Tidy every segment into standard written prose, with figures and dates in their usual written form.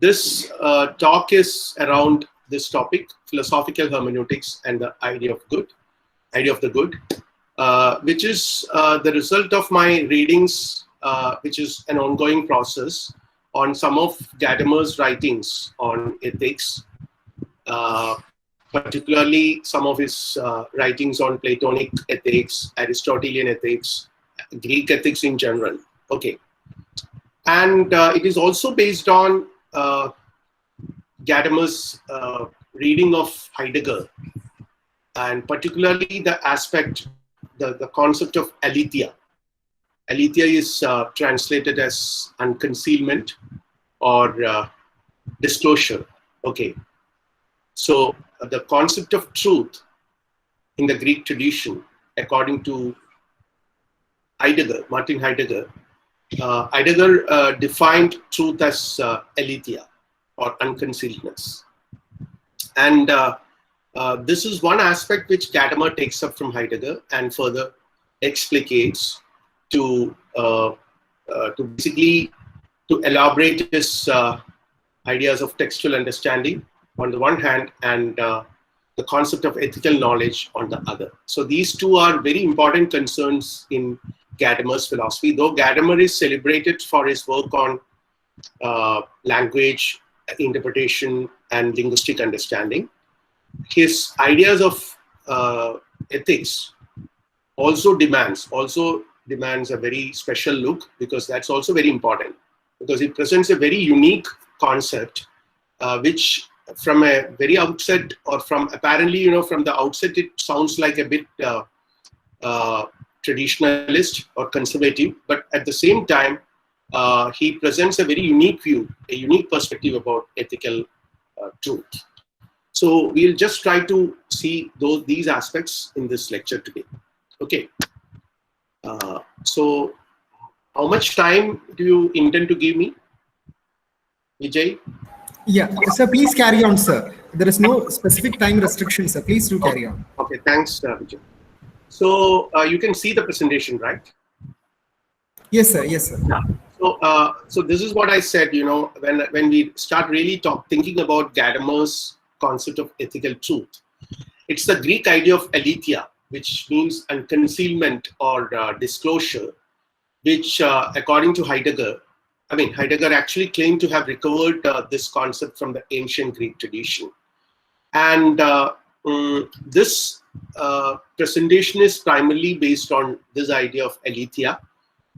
This talk is around this topic, philosophical hermeneutics and the idea of the good, which is the result of my readings, which is an ongoing process on some of Gadamer's writings on ethics, particularly some of his writings on Platonic ethics, Aristotelian ethics, Greek ethics in general. Okay. And it is also based on Gadamer's reading of Heidegger, and particularly the aspect, the concept of aletheia. Aletheia is translated as unconcealment or disclosure. Okay. So the concept of truth in the Greek tradition, according to Heidegger, Martin Heidegger, Heidegger defined truth as aletheia or unconcealedness. And this is one aspect which Gadamer takes up from Heidegger and further explicates to basically to elaborate his ideas of textual understanding on the one hand and the concept of ethical knowledge on the other. So these two are very important concerns in Gadamer's philosophy, though Gadamer is celebrated for his work on language, interpretation, and linguistic understanding. His ideas of ethics also demands a very special look, because that's also very important, because it presents a very unique concept, which from a very outset, or from apparently, from the outset, it sounds like a bit traditionalist or conservative, but at the same time, he presents a very unique view, a unique perspective about ethical truth. So we'll just try to see these aspects in this lecture today. Okay. So how much time do you intend to give me, Vijay? Yeah, sir, please carry on, sir. There is no specific time restriction, sir. Please do carry on. Okay, thanks, Vijay. So you can see the presentation, right? Yes, sir. Yes, sir. Yeah. So this is what I said. When we start really thinking about Gadamer's concept of ethical truth, it's the Greek idea of aletheia, which means unconcealment or disclosure, which, according to Heidegger, Heidegger actually claimed to have recovered this concept from the ancient Greek tradition, and this presentation is primarily based on this idea of aletheia.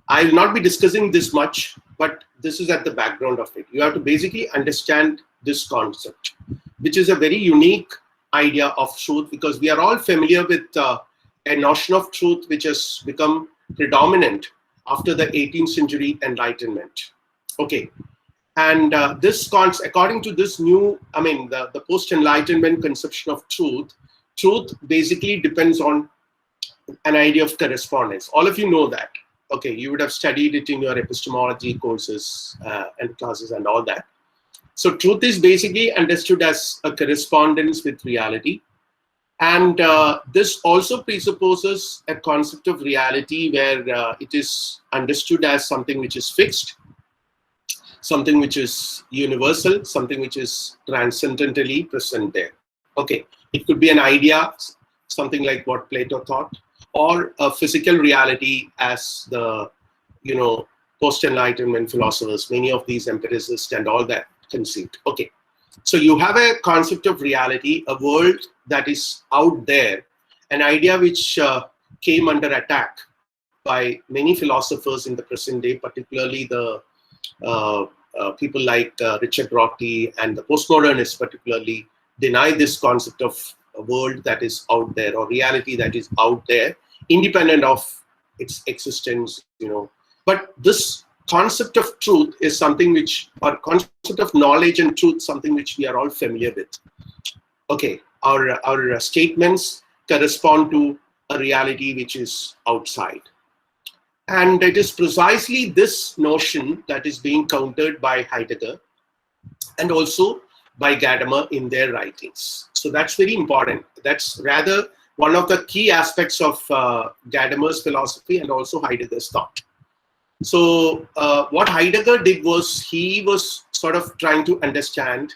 I will not be discussing this much, but this is at the background of it. You have to basically understand this concept, which is a very unique idea of truth, because we are all familiar with a notion of truth which has become predominant after the 18th century Enlightenment. Okay. And according to this new, the post-Enlightenment conception of truth basically depends on an idea of correspondence. All of you know that. Okay, you would have studied it in your epistemology courses and classes and all that. So truth is basically understood as a correspondence with reality. And this also presupposes a concept of reality where it is understood as something which is fixed, something which is universal, something which is transcendentally present there. Okay, it could be an idea, something like what Plato thought, or a physical reality as the, post-Enlightenment philosophers, many of these empiricists and all that conceived. Okay, so you have a concept of reality, a world that is out there, an idea which came under attack by many philosophers in the present day, particularly the people like Richard Rorty and the postmodernists particularly deny this concept of a world that is out there, or reality that is out there, independent of its existence, But this concept of truth is something which, or concept of knowledge and truth, something which we are all familiar with. Okay, our statements correspond to a reality which is outside. And it is precisely this notion that is being countered by Heidegger and also by Gadamer in their writings. So that's very important. That's rather one of the key aspects of Gadamer's philosophy and also Heidegger's thought. So what Heidegger did was he was sort of trying to understand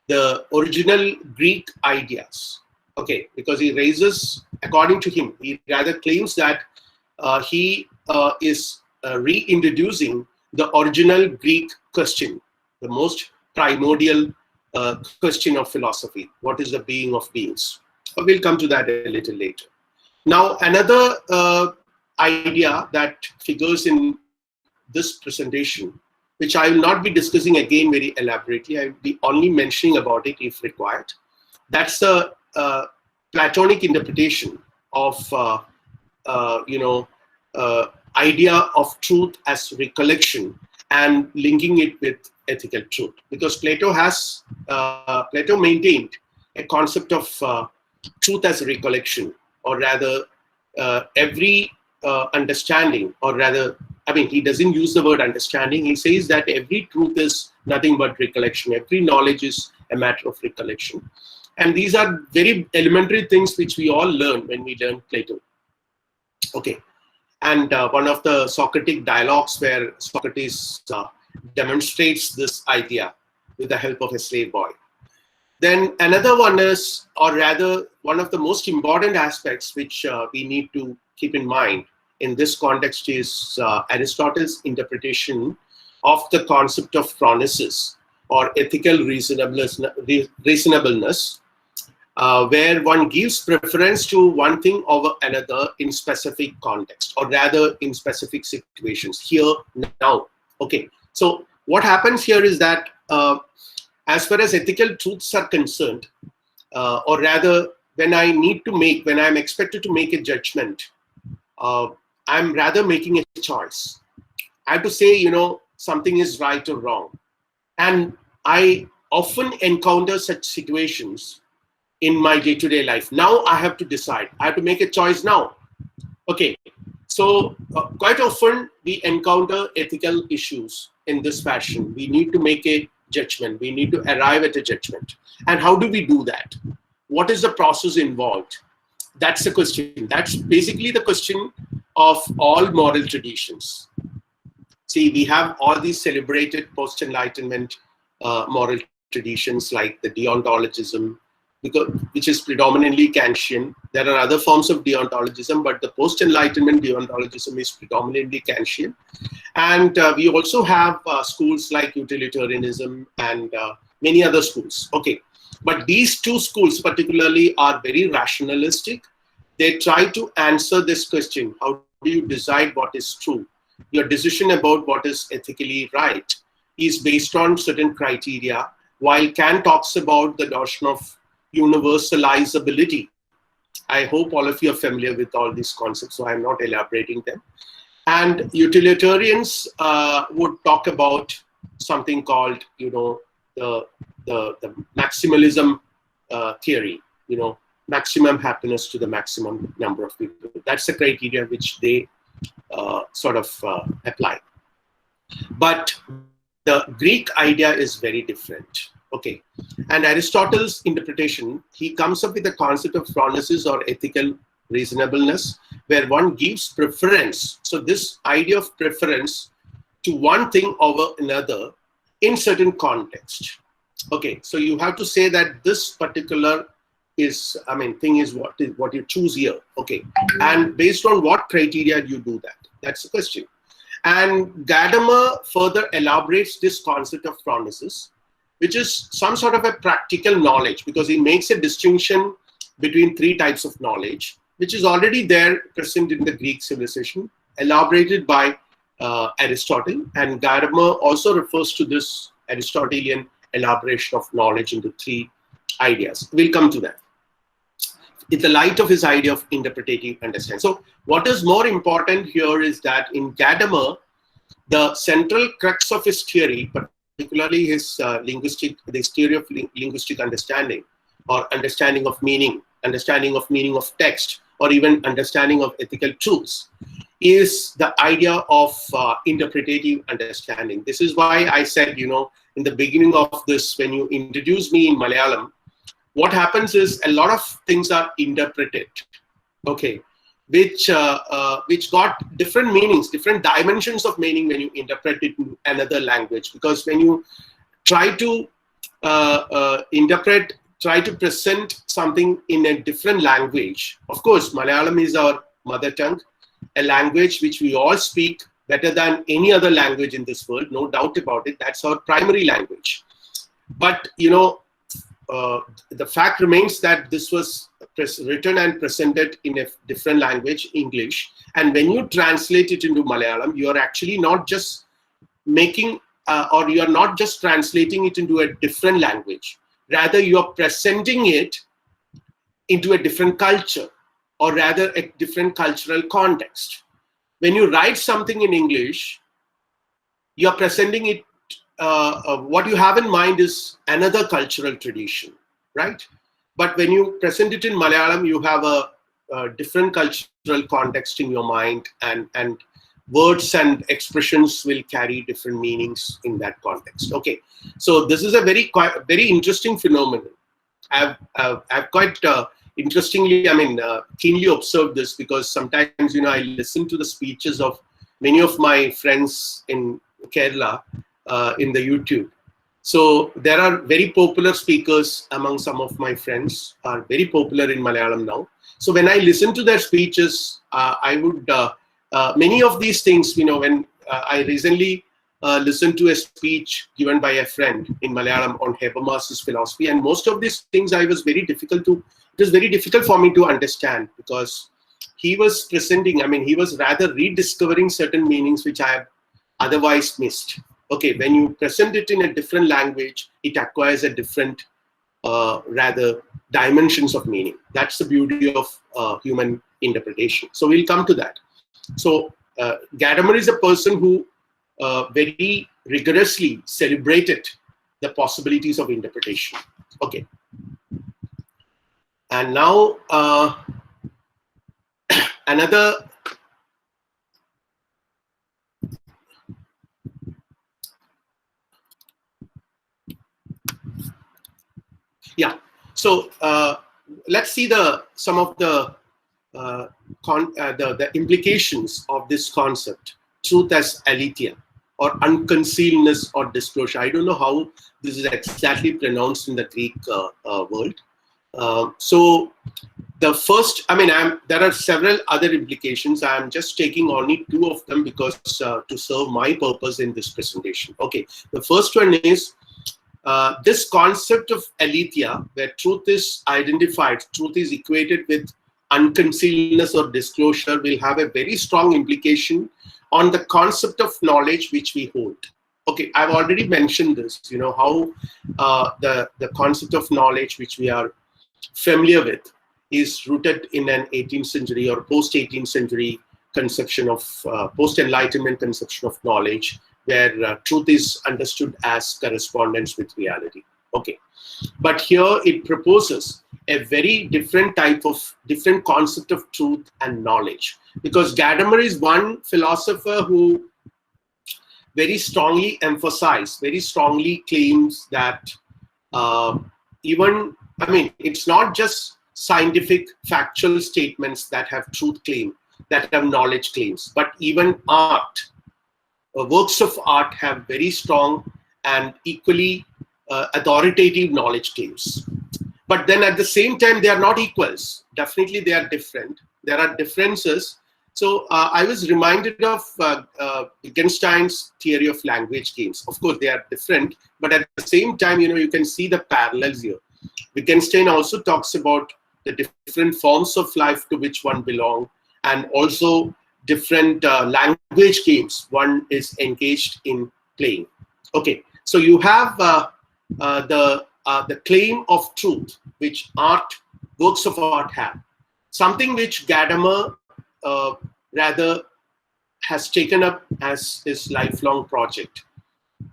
the original Greek ideas. Okay, because he raises, according to him, he rather claims that he is reintroducing the original Greek question, the most primordial question of philosophy. What is the being of beings? We'll come to that a little later. Now, another idea that figures in this presentation, which I will not be discussing again very elaborately, I will be only mentioning about it if required. That's the Platonic interpretation of idea of truth as recollection and linking it with ethical truth. Because Plato maintained a concept of truth as recollection, or rather every understanding, or rather, I mean, he doesn't use the word understanding. He says that every truth is nothing but recollection. Every knowledge is a matter of recollection. And these are very elementary things which we all learn when we learn Plato. Okay. And one of the Socratic dialogues where Socrates demonstrates this idea with the help of a slave boy. Then another one is, or rather, one of the most important aspects which we need to keep in mind in this context is Aristotle's interpretation of the concept of phronesis, or ethical reasonableness, where one gives preference to one thing over another in specific context, or rather in specific situations, here, now. Okay, so what happens here is that as far as ethical truths are concerned, or rather when I'm expected to make a judgment, I'm rather making a choice. I have to say, something is right or wrong. And I often encounter such situations in my day-to-day life. Now I have to decide. I have to make a choice now. Okay. So quite often we encounter ethical issues in this fashion. We need to make a judgment. We need to arrive at a judgment. And how do we do that? What is the process involved? That's the question. That's basically the question of all moral traditions. See, we have all these celebrated post-Enlightenment moral traditions like the deontologism, which is predominantly Kantian. There are other forms of deontologism, but the post-Enlightenment deontologism is predominantly Kantian. And we also have schools like utilitarianism and many other schools. Okay, but these two schools particularly are very rationalistic. They try to answer this question: how do you decide what is true? Your decision about what is ethically right is based on certain criteria, while Kant talks about the notion of universalizability. I hope all of you are familiar with all these concepts, so I'm not elaborating them. And utilitarians would talk about something called, the maximalism theory, maximum happiness to the maximum number of people. That's the criteria which they apply. But the Greek idea is very different. Okay, and Aristotle's interpretation, he comes up with the concept of phronesis, or ethical reasonableness, where one gives preference. So this idea of preference to one thing over another in certain context. Okay, so you have to say that this particular thing is what you choose here. Okay, and based on what criteria you do that? That's the question. And Gadamer further elaborates this concept of phronesis, which is some sort of a practical knowledge, because he makes a distinction between three types of knowledge, which is already there present in the Greek civilization, elaborated by Aristotle. And Gadamer also refers to this Aristotelian elaboration of knowledge into three ideas. We'll come to that in the light of his idea of interpretative understanding. So what is more important here is that in Gadamer, the central crux of his theory, particularly his theory of linguistic understanding, or understanding of meaning of text, or even understanding of ethical truths, is the idea of interpretative understanding. This is why I said, in the beginning of this, when you introduce me in Malayalam, what happens is a lot of things are interpreted. Okay, which got different meanings, different dimensions of meaning when you interpret it in another language. Because when you try to try to present something in a different language, of course, Malayalam is our mother tongue, a language which we all speak better than any other language in this world, no doubt about it. That's our primary language. But, you know, the fact remains that this was written and presented in a different language, English. And when you translate it into Malayalam, you are actually not just making, or you are not just translating it into a different language. Rather, you are presenting it into a different culture, or rather a different cultural context. When you write something in English, you are presenting it, what you have in mind is another cultural tradition, right? But when you present it in Malayalam, you have a different cultural context in your mind, and words and expressions will carry different meanings in that context. Okay, so this is a very interesting phenomenon. I've quite interestingly, keenly observed this, because sometimes, you know, I listen to the speeches of many of my friends in Kerala in the YouTube. So there are very popular speakers among some of my friends, are very popular in Malayalam now. So when I listen to their speeches, I would, many of these things, you know, when I recently listened to a speech given by a friend in Malayalam on Habermas's philosophy, and most of these things it was very difficult for me to understand, because he was presenting, he was rather rediscovering certain meanings which I have otherwise missed. Okay, when you present it in a different language, it acquires a different, rather, dimensions of meaning. That's the beauty of human interpretation. So we'll come to that. So Gadamer is a person who very rigorously celebrated the possibilities of interpretation. Okay. And now another yeah. So let's see some of the implications of this concept, truth as aletheia, or unconcealedness or disclosure. I don't know how this is exactly pronounced in the Greek world. So the first, there are several other implications. I'm just taking only two of them because to serve my purpose in this presentation. Okay, the first one is this concept of aletheia, where truth is identified, truth is equated with unconcealedness or disclosure, will have a very strong implication on the concept of knowledge which we hold. Okay, I've already mentioned this, you know, how the concept of knowledge which we are familiar with is rooted in an 18th century or post-18th century conception of, post-enlightenment conception of knowledge, where truth is understood as correspondence with reality. Okay, but here it proposes a very different concept of truth and knowledge, because Gadamer is one philosopher who very strongly emphasized, very strongly claims that it's not just scientific factual statements that have truth claim, that have knowledge claims, but even art, works of art have very strong and equally authoritative knowledge claims. But then at the same time, they are not equals. Definitely they are different. There are differences. So I was reminded of Wittgenstein's theory of language games. Of course, they are different, but at the same time, you know, you can see the parallels here. Wittgenstein also talks about the different forms of life to which one belongs, and also different language games one is engaged in playing. Okay, so you have the claim of truth which works of art have, something which Gadamer rather has taken up as his lifelong project,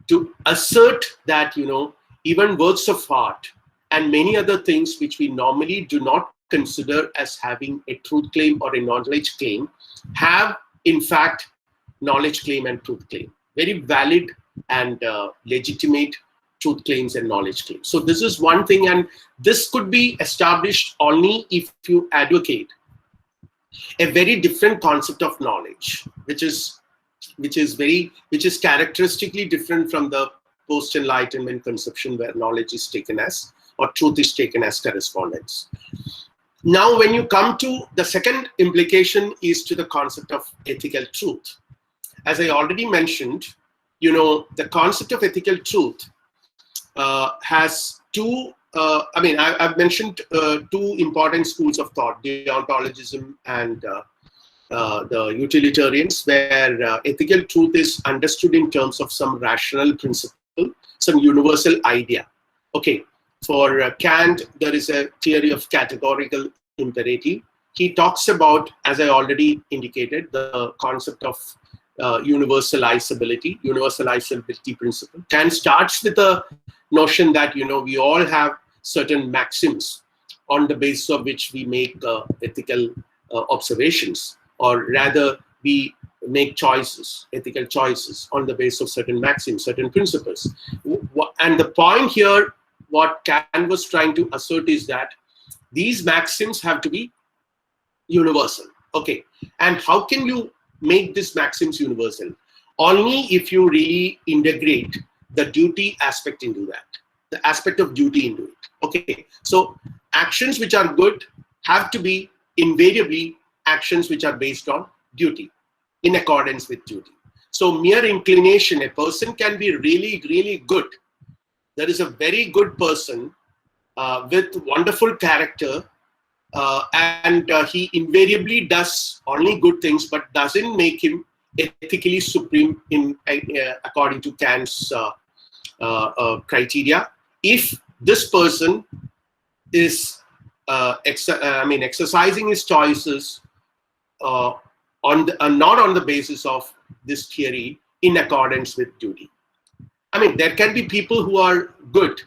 to assert that, you know, even works of art and many other things which we normally do not consider as having a truth claim or a knowledge claim have in fact knowledge claim and truth claim, very valid and legitimate truth claims and knowledge claims. So this is one thing, and this could be established only if you advocate a very different concept of knowledge, which is characteristically different from the post-enlightenment conception where knowledge is taken as, or truth is taken as, correspondence. Now, when you come to the second implication is to the concept of ethical truth. As I already mentioned, the concept of ethical truth has two, I've mentioned two important schools of thought, deontologism and the utilitarians, where ethical truth is understood in terms of some rational principle, some universal idea. Okay, for Kant, there is a theory of categorical imperative. He talks about, as I already indicated, the concept of universalizability principle. Kant starts with the notion that, we all have certain maxims on the basis of which we make ethical observations, or rather we make choices, ethical choices on the basis of certain maxims, certain principles. And the point here, what Kant was trying to assert is that these maxims have to be universal. Okay, and how can you make these maxims universal? Only if you really integrate the duty aspect into that, the aspect of duty into it. Okay, so actions which are good have to be invariably actions which are based on duty, in accordance with duty. So mere inclination, a person can be really, really good. There is a very good person with wonderful character, and he invariably does only good things, but doesn't make him ethically supreme in according to Kant's criteria. If this person is exercising his choices not on the basis of this theory, in accordance with duty. There can be people who are good,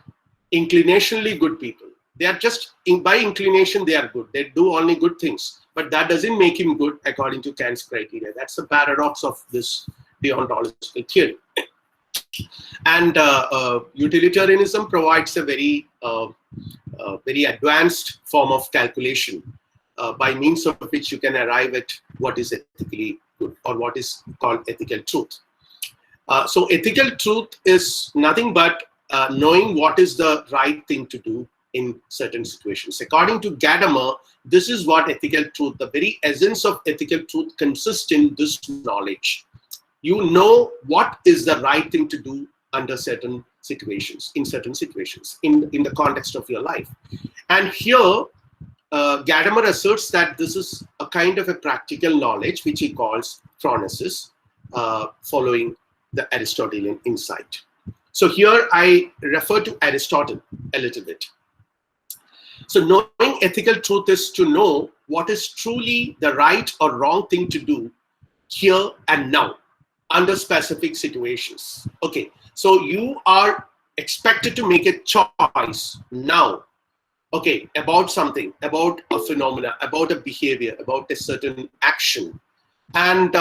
inclinationally good people. They are just, by inclination, they are good. They do only good things. But that doesn't make him good according to Kant's criteria. That's the paradox of this deontological theory. And utilitarianism provides a very advanced form of calculation by means of which you can arrive at what is ethically good, or what is called ethical truth. So ethical truth is nothing but knowing what is the right thing to do in certain situations. According to Gadamer, this is what ethical truth, the very essence of ethical truth, consists in this knowledge. You know what is the right thing to do under certain situations, in the context of your life. And here, Gadamer asserts that this is a kind of a practical knowledge, which he calls phronesis, following the Aristotelian insight. So here I refer to Aristotle a little bit. So knowing ethical truth is to know what is truly the right or wrong thing to do here and now, under specific situations. Okay, so you are expected to make a choice now, okay, about something, about a phenomena, about a behavior, about a certain action. And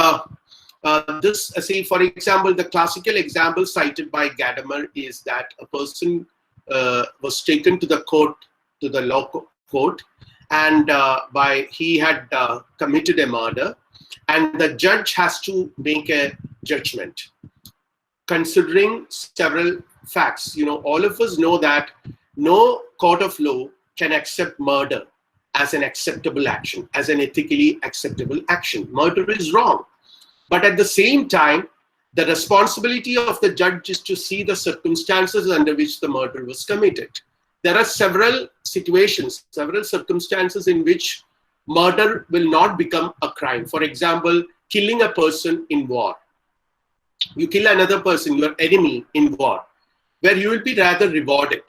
this, say, for example, the classical example cited by Gadamer is that a person was taken to the court, to the law court, and he had committed a murder, and the judge has to make a judgment considering several facts. All of us know that no court of law can accept murder as an acceptable action, as an ethically acceptable action. Murder is wrong. But at the same time, the responsibility of the judge is to see the circumstances under which the murder was committed. There are several situations, several circumstances in which murder will not become a crime. For example, killing a person in war. You kill another person, your enemy, in war, where you will be rather rewarded.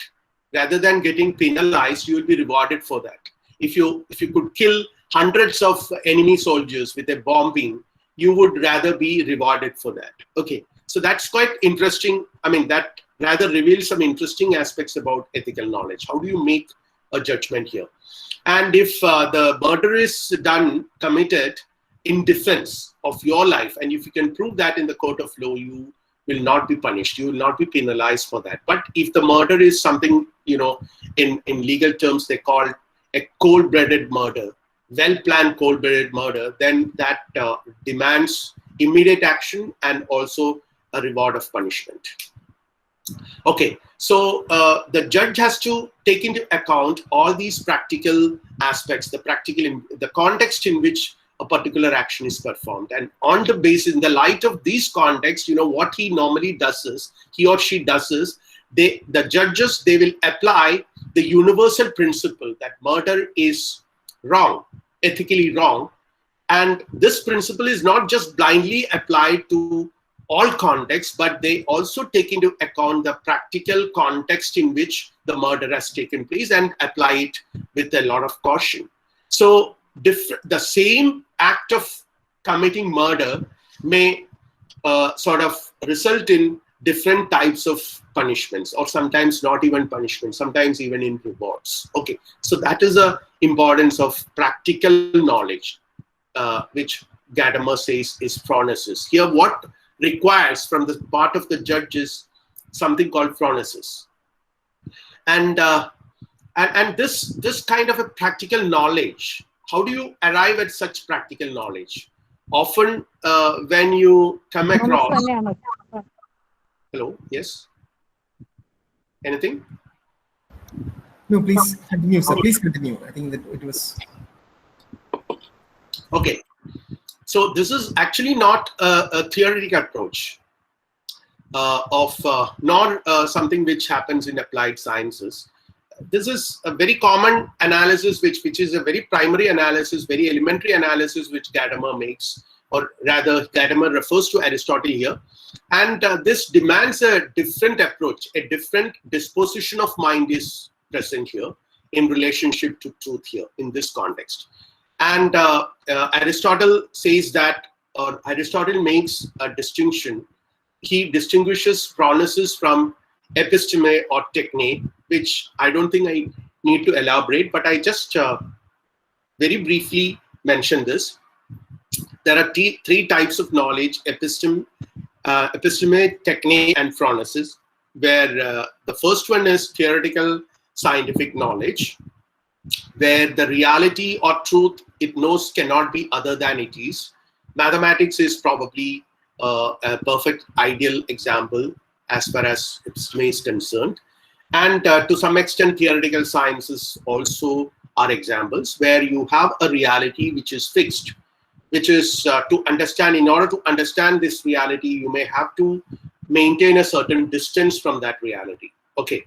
Rather than getting penalized, you will be rewarded for that. If you could kill hundreds of enemy soldiers with a bombing, you would rather be rewarded for that. Okay, so that's quite interesting. That rather reveals some interesting aspects about ethical knowledge. How do you make a judgment here? And if the murder is committed in defense of your life, and if you can prove that in the court of law, you will not be punished. You will not be penalized for that. But if the murder is something, in legal terms, they call a cold-blooded murder, well-planned, cold-blooded murder, then that demands immediate action and also a reward of punishment. Okay, so the judge has to take into account all these practical aspects, the context in which a particular action is performed, and on the basis, in the light of these contexts, what he normally does is, he or she does is, the judges, they will apply the universal principle that murder is wrong, ethically wrong, and this principle is not just blindly applied to all contexts, but they also take into account the practical context in which the murder has taken place and apply it with a lot of caution. So the same act of committing murder may sort of result in different types of punishments, or sometimes not even punishments, sometimes even in rewards. Okay, so that is the importance of practical knowledge, which Gadamer says is phronesis. Here, what requires from the part of the judge is something called phronesis, and this kind of a practical knowledge. How do you arrive at such practical knowledge? Often, when you come across. Hello. Yes. Anything? No, please continue, sir. Please continue. I think that it was. Okay. So this is actually not a theoretical approach nor something which happens in applied sciences. This is a very common analysis, which is a very primary analysis, very elementary analysis, which Gadamer makes, or rather Gadamer refers to Aristotle here. And this demands a different approach, a different disposition of mind is present here in relationship to truth here in this context. And Aristotle says that, or Aristotle makes a distinction. He distinguishes phronesis from episteme or techne, which I don't think I need to elaborate, but I just very briefly mention this. There are three types of knowledge: episteme, techne, and phronesis, where the first one is theoretical scientific knowledge, where the reality or truth it knows cannot be other than it is. Mathematics is probably a perfect ideal example as far as episteme is concerned. And to some extent, theoretical sciences also are examples where you have a reality which is fixed, which is to understand. In order to understand this reality, you may have to maintain a certain distance from that reality. Okay.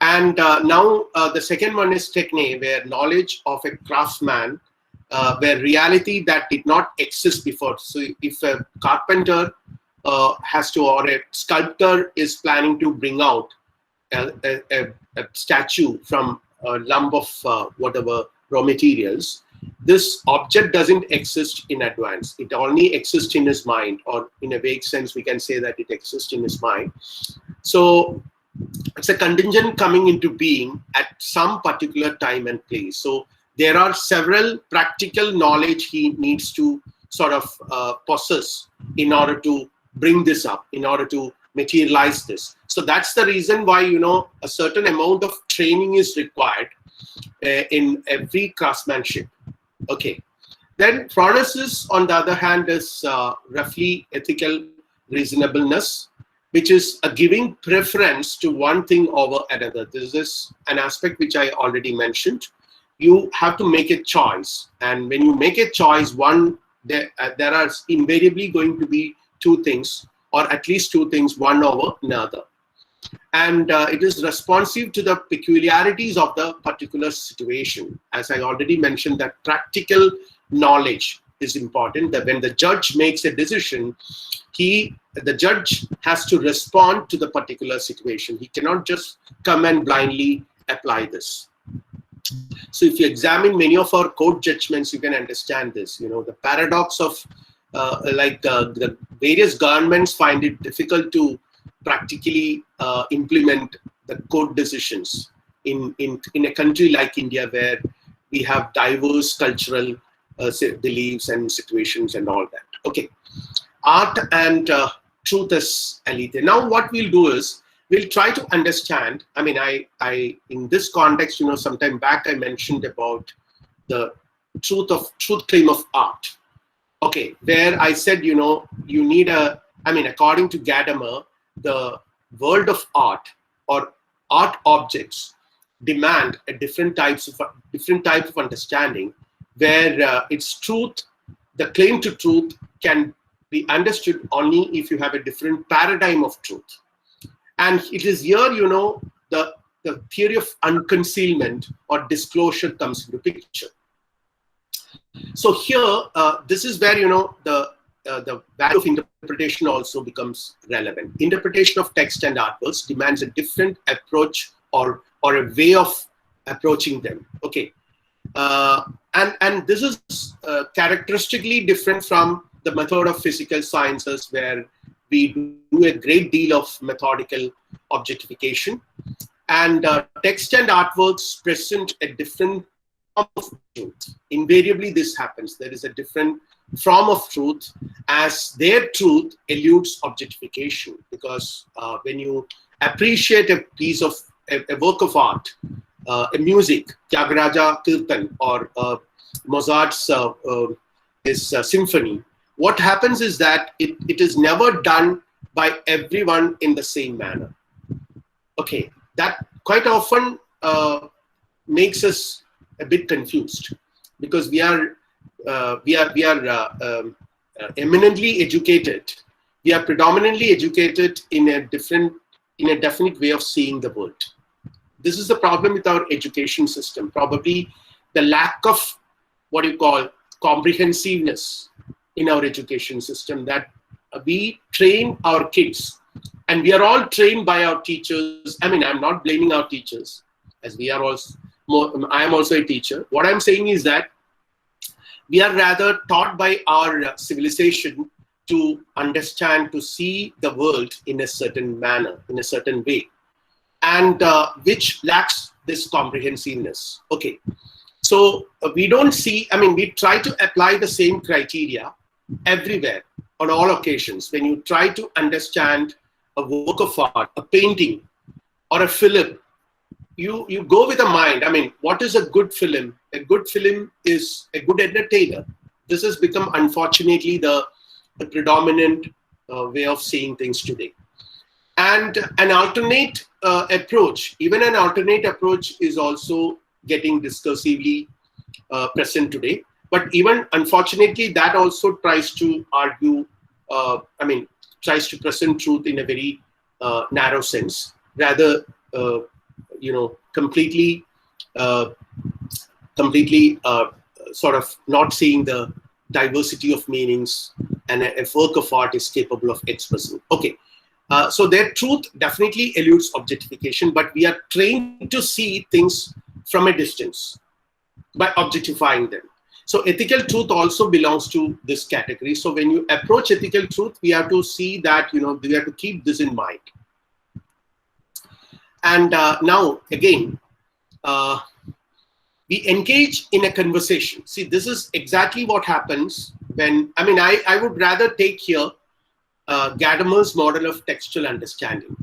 And now the second one is techne, where knowledge of a craftsman, where reality that did not exist before. So if a carpenter has to, or a sculptor is planning to bring out a statue from a lump of whatever raw materials, this object doesn't exist in advance. It only exists in his mind, or in a vague sense, we can say that it exists in his mind. So it's a contingent coming into being at some particular time and place. So there are several practical knowledge he needs to sort of possess in order to bring this up, in order to materialize this. So that's the reason why, a certain amount of training is required in every craftsmanship. Okay. Then phronesis, on the other hand, is roughly ethical reasonableness, which is a giving preference to one thing over another. This is an aspect which I already mentioned. You have to make a choice, and when you make a choice, there are invariably going to be two things, or at least two things, one over another. And it is responsive to the peculiarities of the particular situation. As I already mentioned, that practical knowledge is important, that when the judge makes a decision, the judge has to respond to the particular situation. He cannot just come and blindly apply this. So if you examine many of our court judgments, you can understand this. The paradox of the various governments find it difficult to practically implement the court decisions in a country like India, where we have diverse cultural beliefs and situations and all that. Okay, art and truth as alethea. Now what we'll do is we'll try to understand. I mean, I in this context, sometime back I mentioned about the truth claim of art. Okay, where I said, you need according to Gadamer, the world of art or art objects demand a different type of understanding, where its truth, the claim to truth, can be understood only if you have a different paradigm of truth. And it is here, the theory of unconcealment or disclosure comes into picture. So here, this is where, the value of interpretation also becomes relevant. Interpretation of text and artworks demands a different approach or a way of approaching them. Okay, and this is characteristically different from the method of physical sciences, where we do a great deal of methodical objectification, and text and artworks present a different form of truth. Invariably, this happens. There is a different form of truth, as their truth eludes objectification, because when you appreciate a piece of a work of art, a music, Tyagaraja Kirtan, or Mozart's symphony, what happens is that it is never done by everyone in the same manner. Okay, that quite often makes us a bit confused, because we are eminently educated. We are predominantly educated in a definite way of seeing the world. This is the problem with our education system. Probably the lack of what you call comprehensiveness in our education system, that we train our kids, and we are all trained by our teachers. I'm not blaming our teachers, as we are also I am also a teacher. What I'm saying is that we are rather taught by our civilization to understand, to see the world in a certain manner, in a certain way, and which lacks this comprehensiveness. Okay, so we don't see, we try to apply the same criteria everywhere, on all occasions. When you try to understand a work of art, a painting, or a film, you go with a mind. What is a good film? A good film is a good entertainer. This has become, unfortunately, the predominant way of seeing things today. And an alternate approach, even an alternate approach, is also getting discursively present today. But even, unfortunately, that also tries to argue, tries to present truth in a very narrow sense, rather, completely sort of not seeing the diversity of meanings and a work of art is capable of expressing. Okay, so their truth definitely eludes objectification, but we are trained to see things from a distance by objectifying them. So ethical truth also belongs to this category. So when you approach ethical truth, we have to see that, we have to keep this in mind. And now, again, we engage in a conversation. See, this is exactly what happens when, I would rather take here Gadamer's model of textual understanding,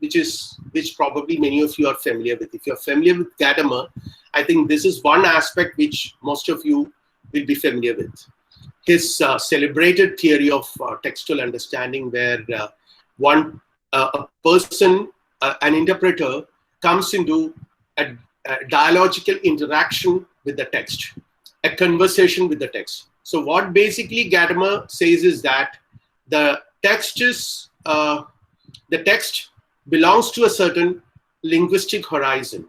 which probably many of you are familiar with. If you're familiar with Gadamer, I think this is one aspect which most of you will be familiar with. His celebrated theory of textual understanding, where a person, an interpreter, comes into a dialogical interaction with the text, a conversation with the text. So what basically Gadamer says is that the text belongs to a certain linguistic horizon.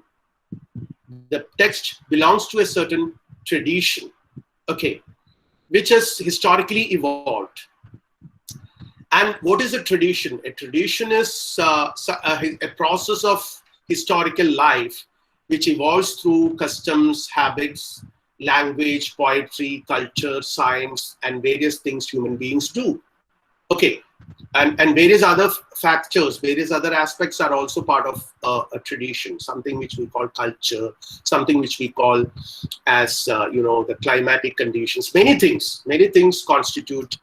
The text belongs to a certain tradition, okay, which has historically evolved. And what is a tradition? A tradition is a process of historical life which evolves through customs, habits, language, poetry, culture, science, and various things human beings do. Okay, and various other factors, various other aspects are also part of a tradition, something which we call culture, something which we call as, the climatic conditions. Many things constitute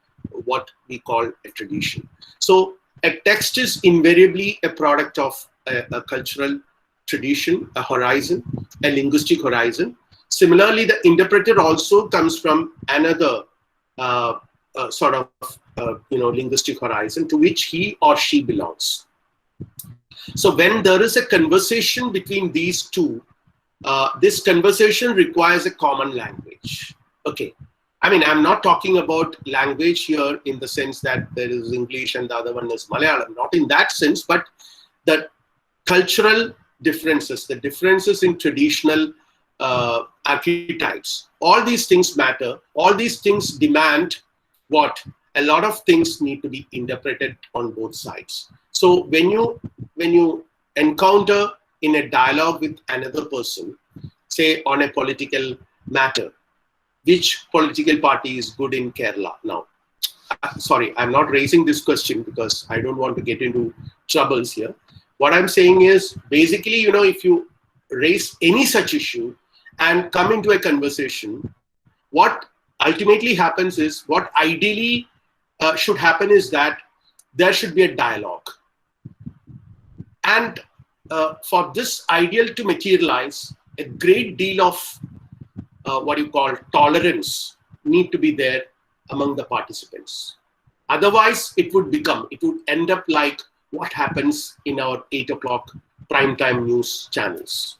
what we call a tradition. So a text is invariably a product of a cultural tradition, a horizon, a linguistic horizon. Similarly, the interpreter also comes from another sort of linguistic horizon to which he or she belongs. So when there is a conversation between these two, this conversation requires a common language. Okay. I mean, I'm not talking about language here in the sense that there is English and the other one is Malayalam, not in that sense, but the cultural differences, the differences in traditional archetypes, all these things matter. All these things demand what? A lot of things need to be interpreted on both sides. So when you encounter in a dialogue with another person, say on a political matter, which political party is good in Kerala now? Sorry, I'm not raising this question because I don't want to get into troubles here. What I'm saying is basically, if you raise any such issue and come into a conversation, what ultimately happens is, what ideally should happen is that there should be a dialogue. And for this ideal to materialize, a great deal of what you call tolerance need to be there among the participants. Otherwise, it would end up like what happens in our 8 o'clock primetime news channels,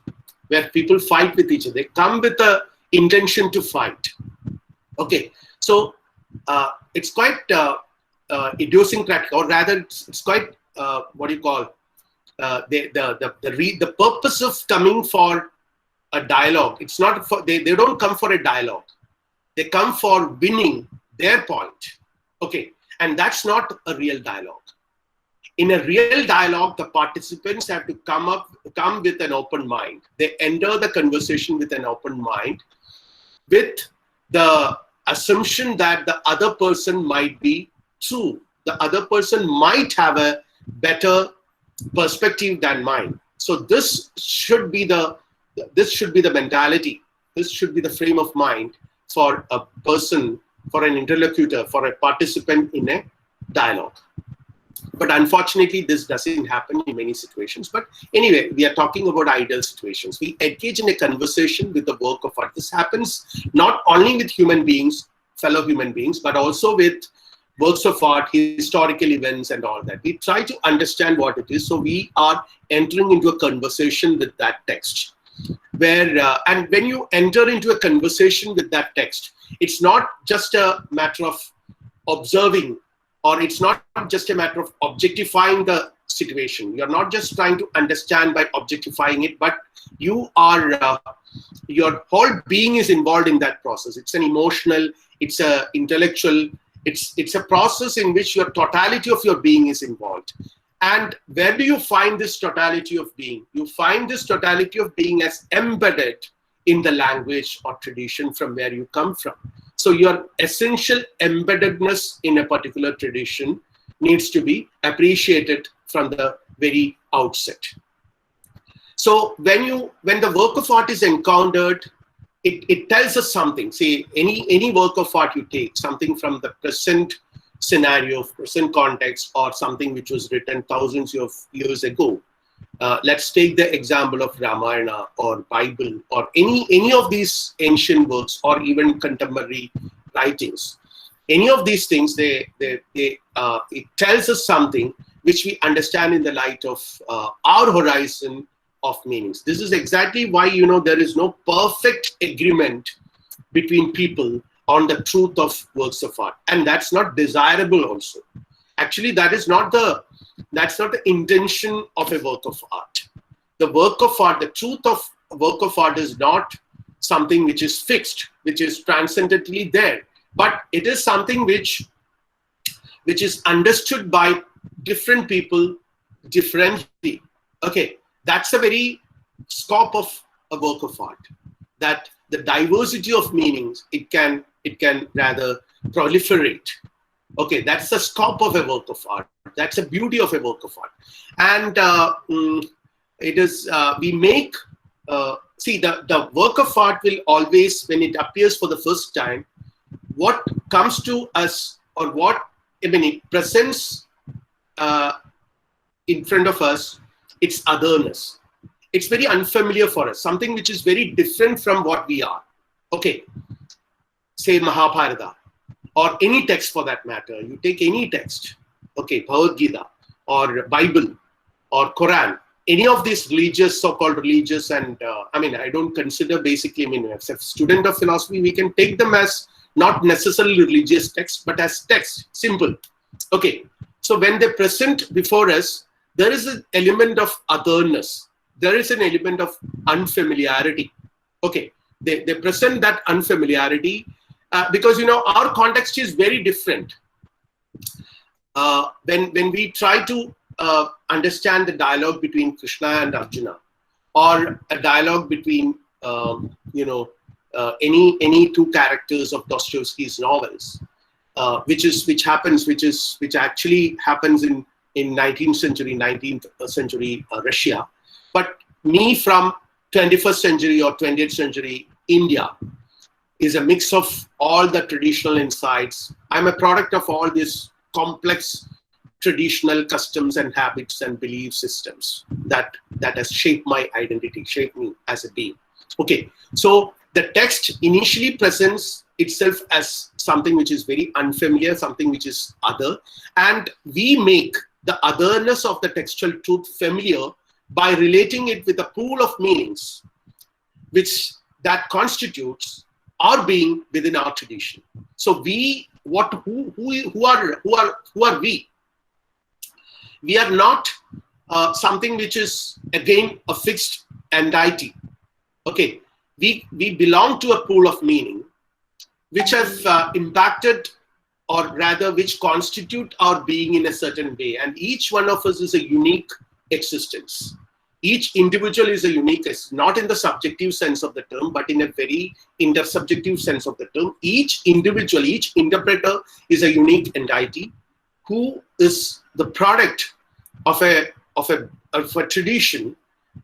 where people fight with each other. They come with the intention to fight. Okay, so it's quite idiosyncratic, or rather, it's quite the purpose of coming for a dialogue. It's not for they don't come for a dialogue. They come for winning their point. Okay, and that's not a real dialogue. In a real dialogue, the participants have to come with an open mind. They enter the conversation with an open mind, with the assumption that the other person might be true. The other person might have a better perspective than mine. So this should be the mentality. This should be the frame of mind for a person, for an interlocutor, for a participant in a dialogue. But unfortunately, this doesn't happen in many situations. But anyway, we are talking about ideal situations. We engage in a conversation with the work of art. This happens not only with human beings, fellow human beings, but also with works of art, historical events, and all that. We try to understand what it is. So we are entering into a conversation with that text. And when you enter into a conversation with that text, it's not just a matter of observing, or it's not just a matter of objectifying the situation. You're not just trying to understand by objectifying it, but you are your whole being is involved in that process. It's an emotional, it's a intellectual, it's a process in which your totality of your being is involved. And where do you find this totality of being? You find this totality of being as embedded in the language or tradition from where you come from. So your essential embeddedness in a particular tradition needs to be appreciated from the very outset. So when the work of art is encountered, it tells us something. See, any work of art you take, something from the present scenario, present context, or something which was written thousands of years ago. Let's take the example of Ramayana or Bible or any of these ancient works or even contemporary writings. Any of these things, it tells us something which we understand in the light of our horizon of meanings. This is exactly why there is no perfect agreement between people on the truth of works of art, and that's not desirable also. Actually, that's not the intention of a work of art. The work of art, the truth of a work of art is not something which is fixed, which is transcendently there, but it is something which is understood by different people differently. Okay, that's the very scope of a work of art, that the diversity of meanings, it can rather proliferate. Okay, that's the scope of a work of art. That's the beauty of a work of art. And it is, we make, see, the work of art will always, when it appears for the first time, what comes to us, or what, it presents in front of us, it's otherness. it's very unfamiliar for us, something which is very different from what we are. Okay, say Mahabharata or any text for that matter. You take any text, okay, Bhagavad Gita or Bible or Quran, any of these religious, so-called religious, and I mean, I don't consider basically, I mean, as a student of philosophy, we can take them as not necessarily religious texts, but as text, simple. Okay, so when they present before us, there is an element of otherness. There is an element of unfamiliarity. Okay, they present that unfamiliarity because, you know, our context is very different. When we try to understand the dialogue between Krishna and Arjuna, or a dialogue between you know, any two characters of Dostoevsky's novels, which actually happens in 19th century Russia, but me from 21st century or 20th century India is a mix of all the traditional insights. I'm a product of all these complex traditional customs and habits and belief systems that has shaped my identity, shaped me as a being. Okay, so the text initially presents itself as something which is very unfamiliar, something which is other, and we make the otherness of the textual truth familiar by relating it with a pool of meanings which that constitutes our being within our tradition. So who are we? We are not something which is again a fixed entity. Okay, we belong to a pool of meaning which have impacted, or rather which constitute our being in a certain way, and each one of us is a unique existence. Each individual is a unique, not in the subjective sense of the term, but in a very intersubjective sense of the term. Each individual, each interpreter is a unique entity who is the product of a tradition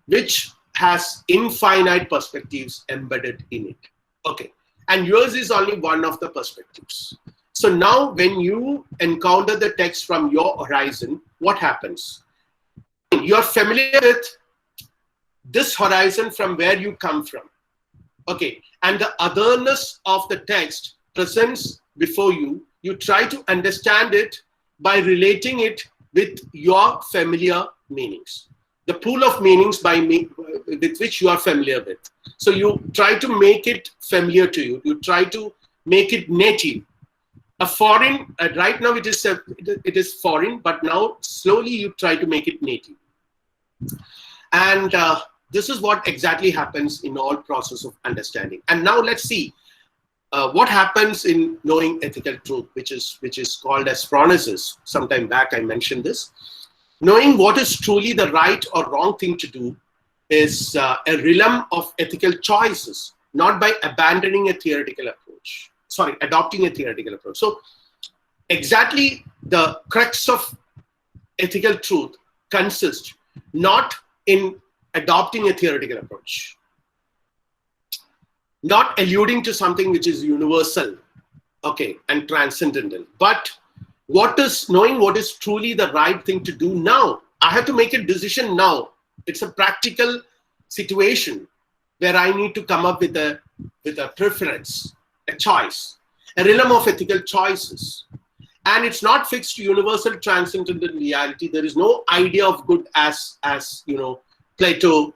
which has infinite perspectives embedded in it. Okay, and yours is only one of the perspectives. So now when you encounter the text from your horizon, what happens? You are familiar with this horizon from where you come from. Okay, and the otherness of the text presents before you. You try to understand it by relating it with your familiar meanings, the pool of meanings with which you are familiar with. So you try to make it familiar to you. You try to make it native. A foreign, right now it is foreign, but now slowly you try to make it native. And this is what exactly happens in all process of understanding. And now let's see what happens in knowing ethical truth, which is called as phronesis. Sometime back I mentioned this. Knowing what is truly the right or wrong thing to do is a realm of ethical choices, not by abandoning a theoretical approach. Sorry, adopting a theoretical approach. So exactly the crux of ethical truth consists not in adopting a theoretical approach, not alluding to something which is universal, okay, and transcendental, but knowing what is truly the right thing to do now. I have to make a decision now. It's a practical situation where I need to come up with a preference, a choice, a realm of ethical choices. And it's not fixed to universal transcendental reality. There is no idea of good as you know, Plato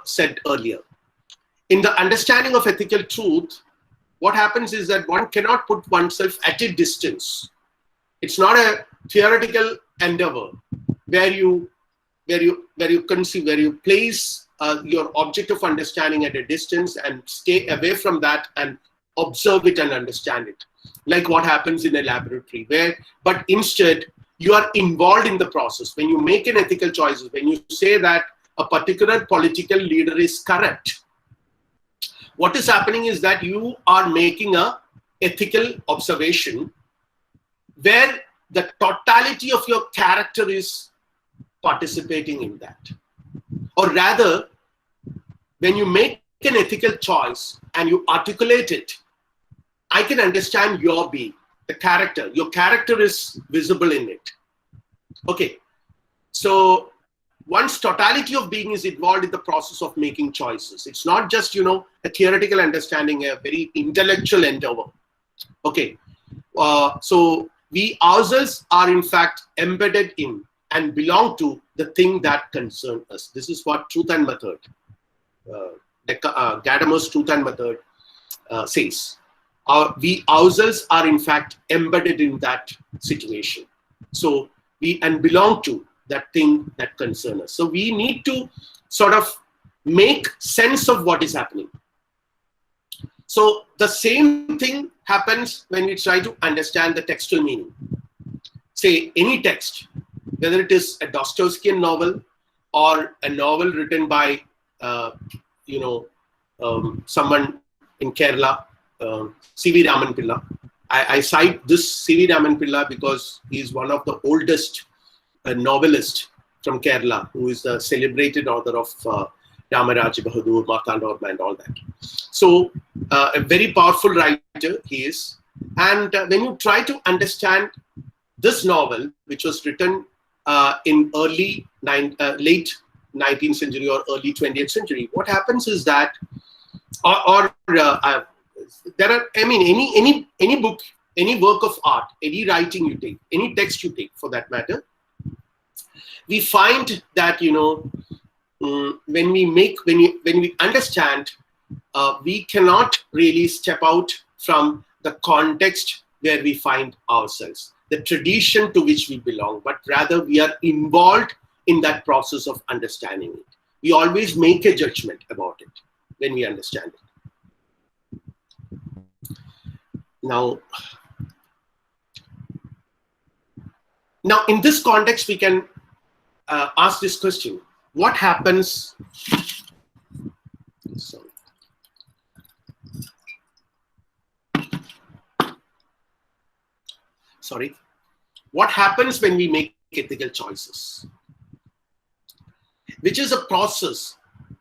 said earlier. In the understanding of ethical truth, what happens is that one cannot put oneself at a distance. It's not a theoretical endeavor where you place your object of understanding at a distance and stay away from that and observe it and understand it, like what happens in a laboratory, but instead you are involved in the process. When you make an ethical choices, when you say that a particular political leader is correct, what is happening is that you are making a ethical observation where the totality of your character is participating in that. Or rather, when you make an ethical choice and you articulate it, I can understand your being, the character. Your character is visible in it. Okay, so one's totality of being is involved in the process of making choices. It's not just, a theoretical understanding, a very intellectual endeavor. Okay. So we ourselves are in fact embedded in and belong to the thing that concerns us. This is what Truth and Method, Gadamer's Truth and Method says. We ourselves are in fact embedded in that situation. So we belong to that thing that concerns us. So we need to sort of make sense of what is happening. So the same thing happens when we try to understand the textual meaning. Say any text, whether it is a Dostoevskian novel or a novel written by, someone in Kerala, C.V. Raman Pilla. I cite this C.V. Raman Pilla because he is one of the oldest novelists from Kerala, who is the celebrated author of Ramaraj Bahadur, Martandorma, and all that. So a very powerful writer he is. And when you try to understand this novel, which was written in late 19th century or early 20th century, what happens is that, there are, any book, any work of art, any writing you take, any text you take for that matter, we find that, when we understand, we cannot really step out from the context where we find ourselves, the tradition to which we belong, but rather we are involved in that process of understanding it. We always make a judgment about it when we understand it. Now, in this context, we can ask this question: what happens? What happens when we make ethical choices? Which is a process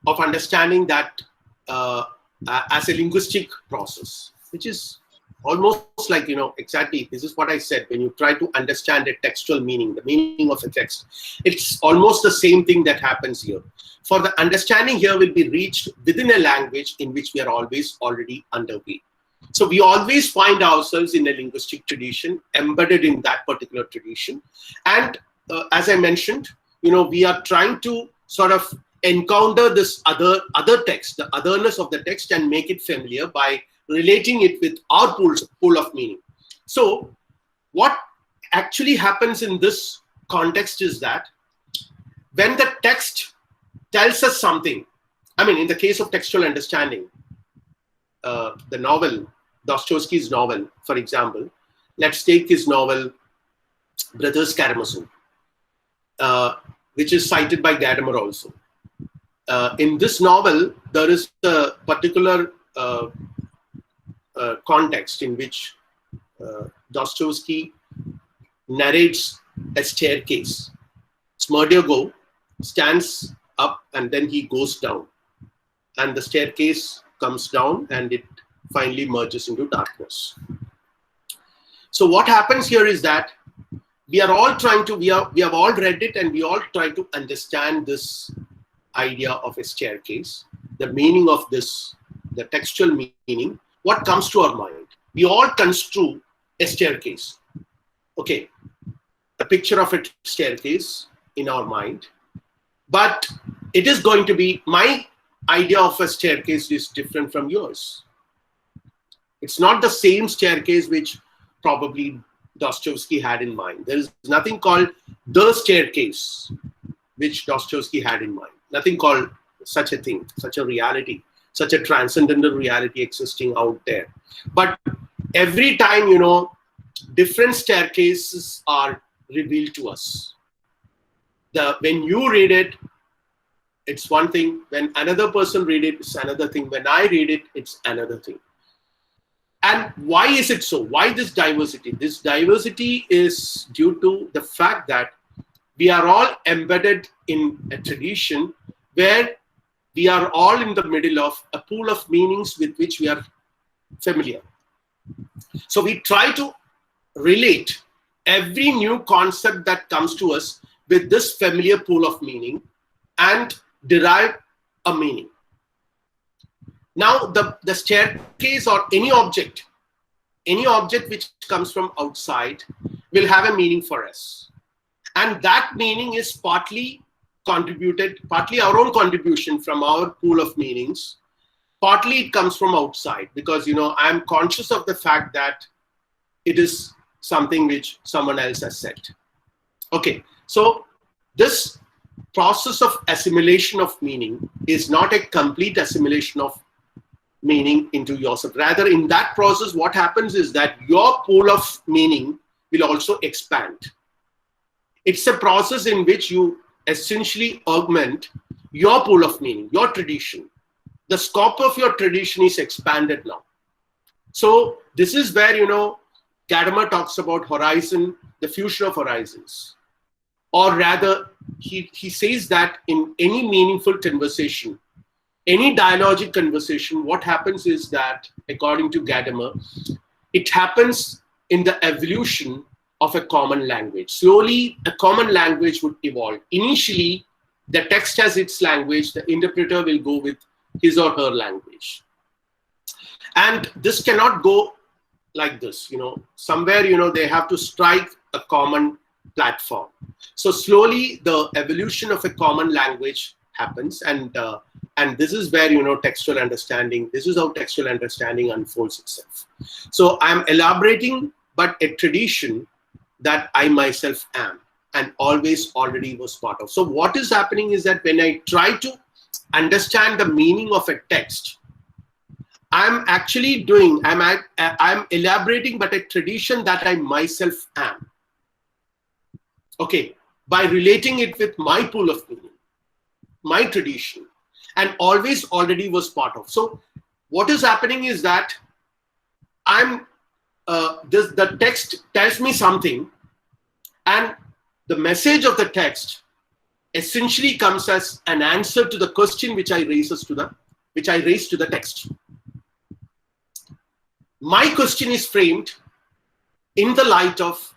of understanding that as a linguistic process, which is almost like, exactly, this is what I said, when you try to understand a textual meaning, the meaning of a text, it's almost the same thing that happens here. For the understanding here will be reached within a language in which we are always already underway. So we always find ourselves in a linguistic tradition, embedded in that particular tradition. And as I mentioned, we are trying to sort of encounter this other text, the otherness of the text, and make it familiar by relating it with our pool of meaning. So what actually happens in this context is that when the text tells us something, in the case of textual understanding, the novel, Dostoevsky's novel, for example, let's take his novel, Brothers Karamazov, which is cited by Gadamer also. In this novel, there is a particular context in which Dostoevsky narrates a staircase. Smerdyago stands up and then he goes down, and the staircase comes down and it finally merges into darkness. So what happens here is that we have all read it, and we all try to understand this idea of a staircase, the meaning of this, the textual meaning. What comes to our mind? We all construe a staircase. Okay, a picture of a staircase in our mind, but it is going to be, my idea of a staircase is different from yours. It's not the same staircase which probably Dostoevsky had in mind. There is nothing called the staircase which Dostoevsky had in mind. Nothing called such a thing, such a reality, such a transcendental reality existing out there. But every time, different staircases are revealed to us. When you read it, it's one thing. When another person read it, it's another thing. When I read it, it's another thing. And why is it so? Why this diversity? This diversity is due to the fact that we are all embedded in a tradition where we are all in the middle of a pool of meanings with which we are familiar. So we try to relate every new concept that comes to us with this familiar pool of meaning, and derive a meaning. Now, the staircase or any object which comes from outside will have a meaning for us. And that meaning is partly our own contribution from our pool of meanings. Partly it comes from outside because, I'm conscious of the fact that it is something which someone else has said. Okay, so this process of assimilation of meaning is not a complete assimilation of meaning into yourself. Rather, in that process, what happens is that your pool of meaning will also expand. It's a process in which you essentially augment your pool of meaning, your tradition. The scope of your tradition is expanded now. So this is where, Gadamer talks about horizon, the fusion of horizons. Or rather, he says that in any meaningful conversation, any dialogic conversation, what happens is that, according to Gadamer, it happens in the evolution of a common language. Slowly, a common language would evolve. Initially, the text has its language, the interpreter will go with his or her language. And this cannot go like this, somewhere, they have to strike a common platform. So slowly the evolution of a common language happens, and this is where, textual understanding, this is how textual understanding unfolds itself. So I'm elaborating, but a tradition that I myself am and always already was part of. So what is happening is that when I try to understand the meaning of a text, I'm actually I'm elaborating, but a tradition that I myself am. Okay, by relating it with my pool of meaning, my tradition, and always already was part of. So what is happening is that the text tells me something, and the message of the text essentially comes as an answer to the question which I raise to the text. My question is framed in the light of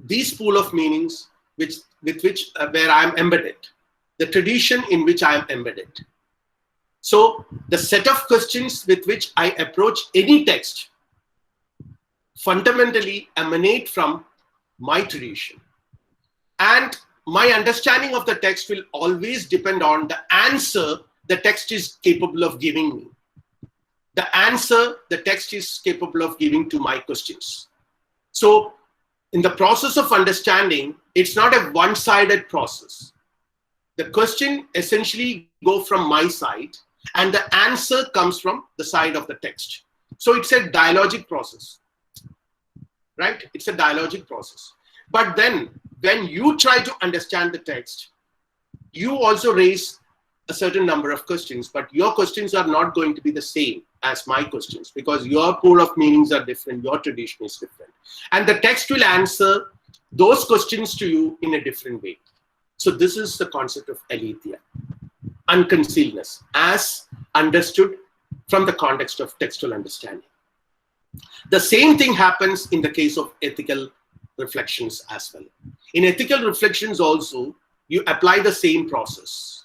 these pool of meanings where I am embedded, the tradition in which I am embedded. So the set of questions with which I approach any text fundamentally emanate from my tradition. And my understanding of the text will always depend on the answer the text is capable of giving me. The answer the text is capable of giving to my questions. So in the process of understanding, it's not a one-sided process. The question essentially goes from my side, and the answer comes from the side of the text. So it's a dialogic process, right? It's a dialogic process. But then when you try to understand the text, you also raise a certain number of questions, but your questions are not going to be the same as my questions because your pool of meanings are different, your tradition is different. And the text will answer those questions to you in a different way. So this is the concept of aletheia, unconcealedness, as understood from the context of textual understanding. The same thing happens in the case of ethical reflections as well. In ethical reflections also, you apply the same process.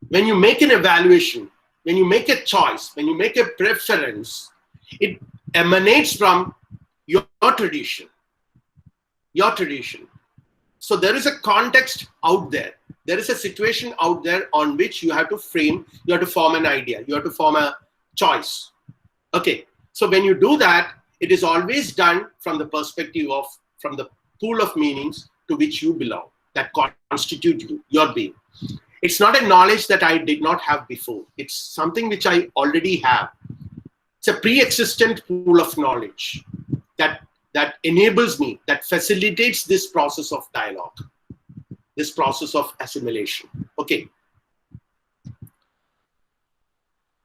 When you make an evaluation, when you make a choice, when you make a preference, it emanates from your tradition. Your tradition. So there is a context out there. There is a situation out there on which you have to frame, you have to form an idea, you have to form a choice. Okay. So when you do that, it is always done from the perspective of, from the pool of meanings to which you belong, that constitute you, your being. It's not a knowledge that I did not have before. It's something which I already have. It's a pre-existent pool of knowledge that enables me, that facilitates this process of dialogue, this process of assimilation. Okay.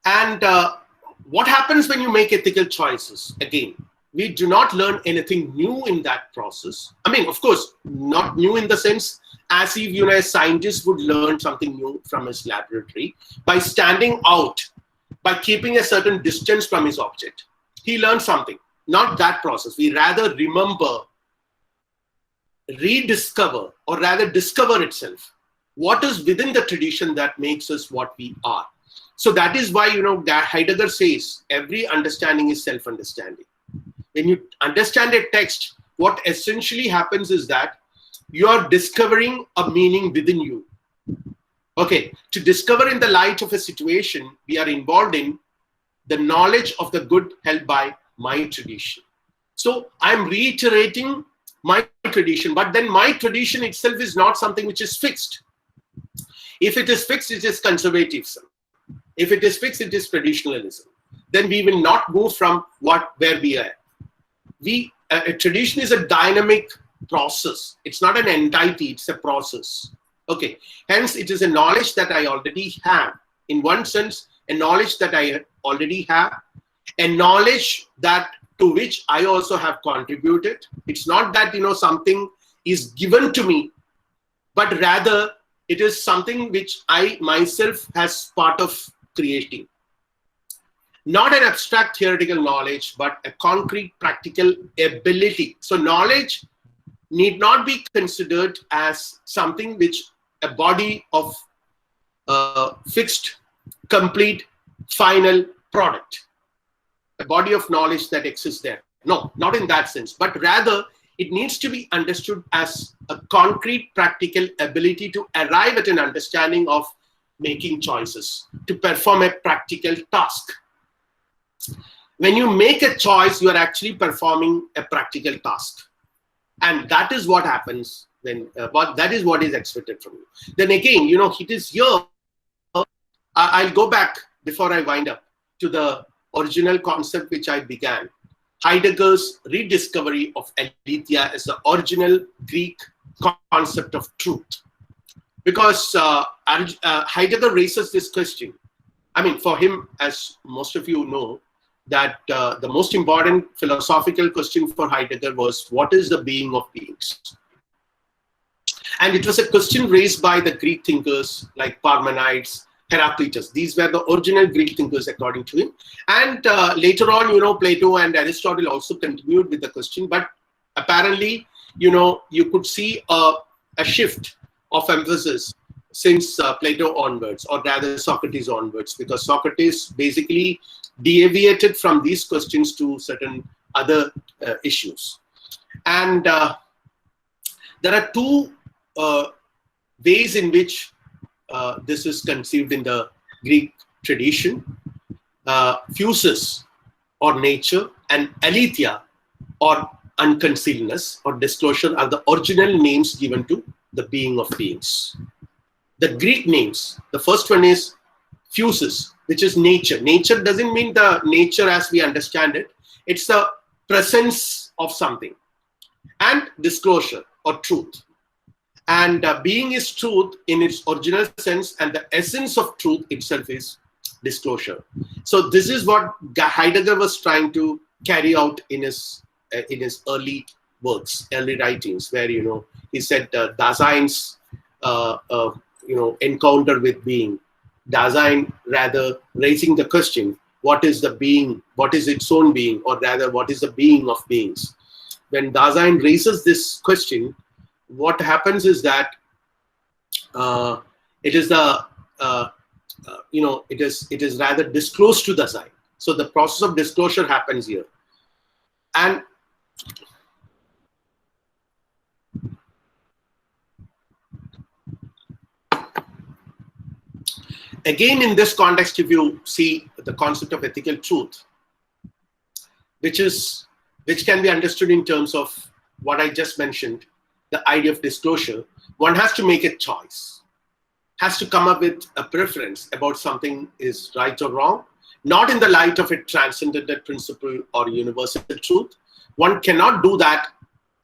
And what happens when you make ethical choices? Again, we do not learn anything new in that process. I mean, of course, not new in the sense as if, a scientist would learn something new from his laboratory by standing out, by keeping a certain distance from his object. He learned something, not that process. We rather remember, rediscover, or rather discover itself. what is within the tradition that makes us what we are. So that is why, Heidegger says every understanding is self-understanding. When you understand a text, what essentially happens is that you are discovering a meaning within you. Okay, to discover in the light of a situation we are involved in, the knowledge of the good held by my tradition. So I'm reiterating my tradition, but then my tradition itself is not something which is fixed. If it is fixed, it is conservatism. If it is fixed, it is traditionalism. Then we will not move from where we are. A tradition is a dynamic process. It's not an entity, it's a process. Okay, hence it is a knowledge that I already have. In one sense, a knowledge that I already have, a knowledge that to which I also have contributed. It's not that, something is given to me, but rather it is something which I myself has part of creating. Not an abstract theoretical knowledge, but a concrete practical ability. So knowledge need not be considered as something which a body of fixed, complete, final product. A body of knowledge that exists there. No, not in that sense, but rather it needs to be understood as a concrete, practical ability to arrive at an understanding of making choices, to perform a practical task. When you make a choice, you are actually performing a practical task. And that is what happens when, that is what is expected from you. Then again, it is here, I'll go back before I wind up to the original concept which I began. Heidegger's rediscovery of aletheia as the original Greek concept of truth. Because Heidegger raises this question. I mean, for him, as most of you know, that the most important philosophical question for Heidegger was, what is the being of beings? And it was a question raised by the Greek thinkers like Parmenides, Heraclitus. These were the original Greek thinkers according to him. And later on, Plato and Aristotle also continued with the question. But apparently, you could see a shift of emphasis since Plato onwards, or rather Socrates onwards, because Socrates basically deviated from these questions to certain other issues. And there are two ways in which this is conceived in the Greek tradition. Physis, or nature, and aletheia, or unconcealedness or disclosure, are the original names given to the being of beings. The Greek names, the first one is physis, which is nature. Nature doesn't mean the nature as we understand it. It's the presence of something. And disclosure, or truth. And being is truth in its original sense, and the essence of truth itself is disclosure. So this is what Heidegger was trying to carry out in his early works, early writings, where he said Dasein's encounter with being. Dasein rather raising the question, what is the being? What is its own being? Or rather, what is the being of beings? When Dasein raises this question, what happens is that it is rather disclosed to Dasein. So the process of disclosure happens here. And again, in this context, if you see the concept of ethical truth, which can be understood in terms of what I just mentioned, the idea of disclosure, one has to make a choice, has to come up with a preference about something is right or wrong, not in the light of a transcendental principle or universal truth. One cannot do that,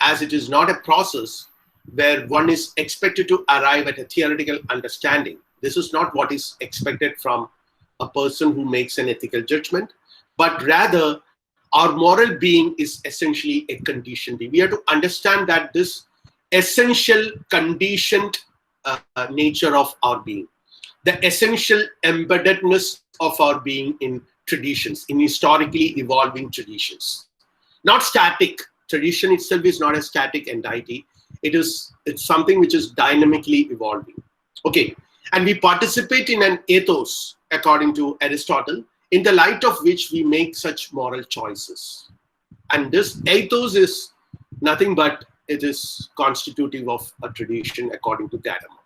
as it is not a process where one is expected to arrive at a theoretical understanding. This is not what is expected from a person who makes an ethical judgment, but rather our moral being is essentially a conditioned being. We have to understand that this essential conditioned nature of our being, the essential embeddedness of our being in traditions, in historically evolving traditions. Not static. Tradition itself is not a static entity. It's something which is dynamically evolving. Okay, and we participate in an ethos, according to Aristotle, in the light of which we make such moral choices. And this ethos is nothing but it is constitutive of a tradition, according to Gadamer.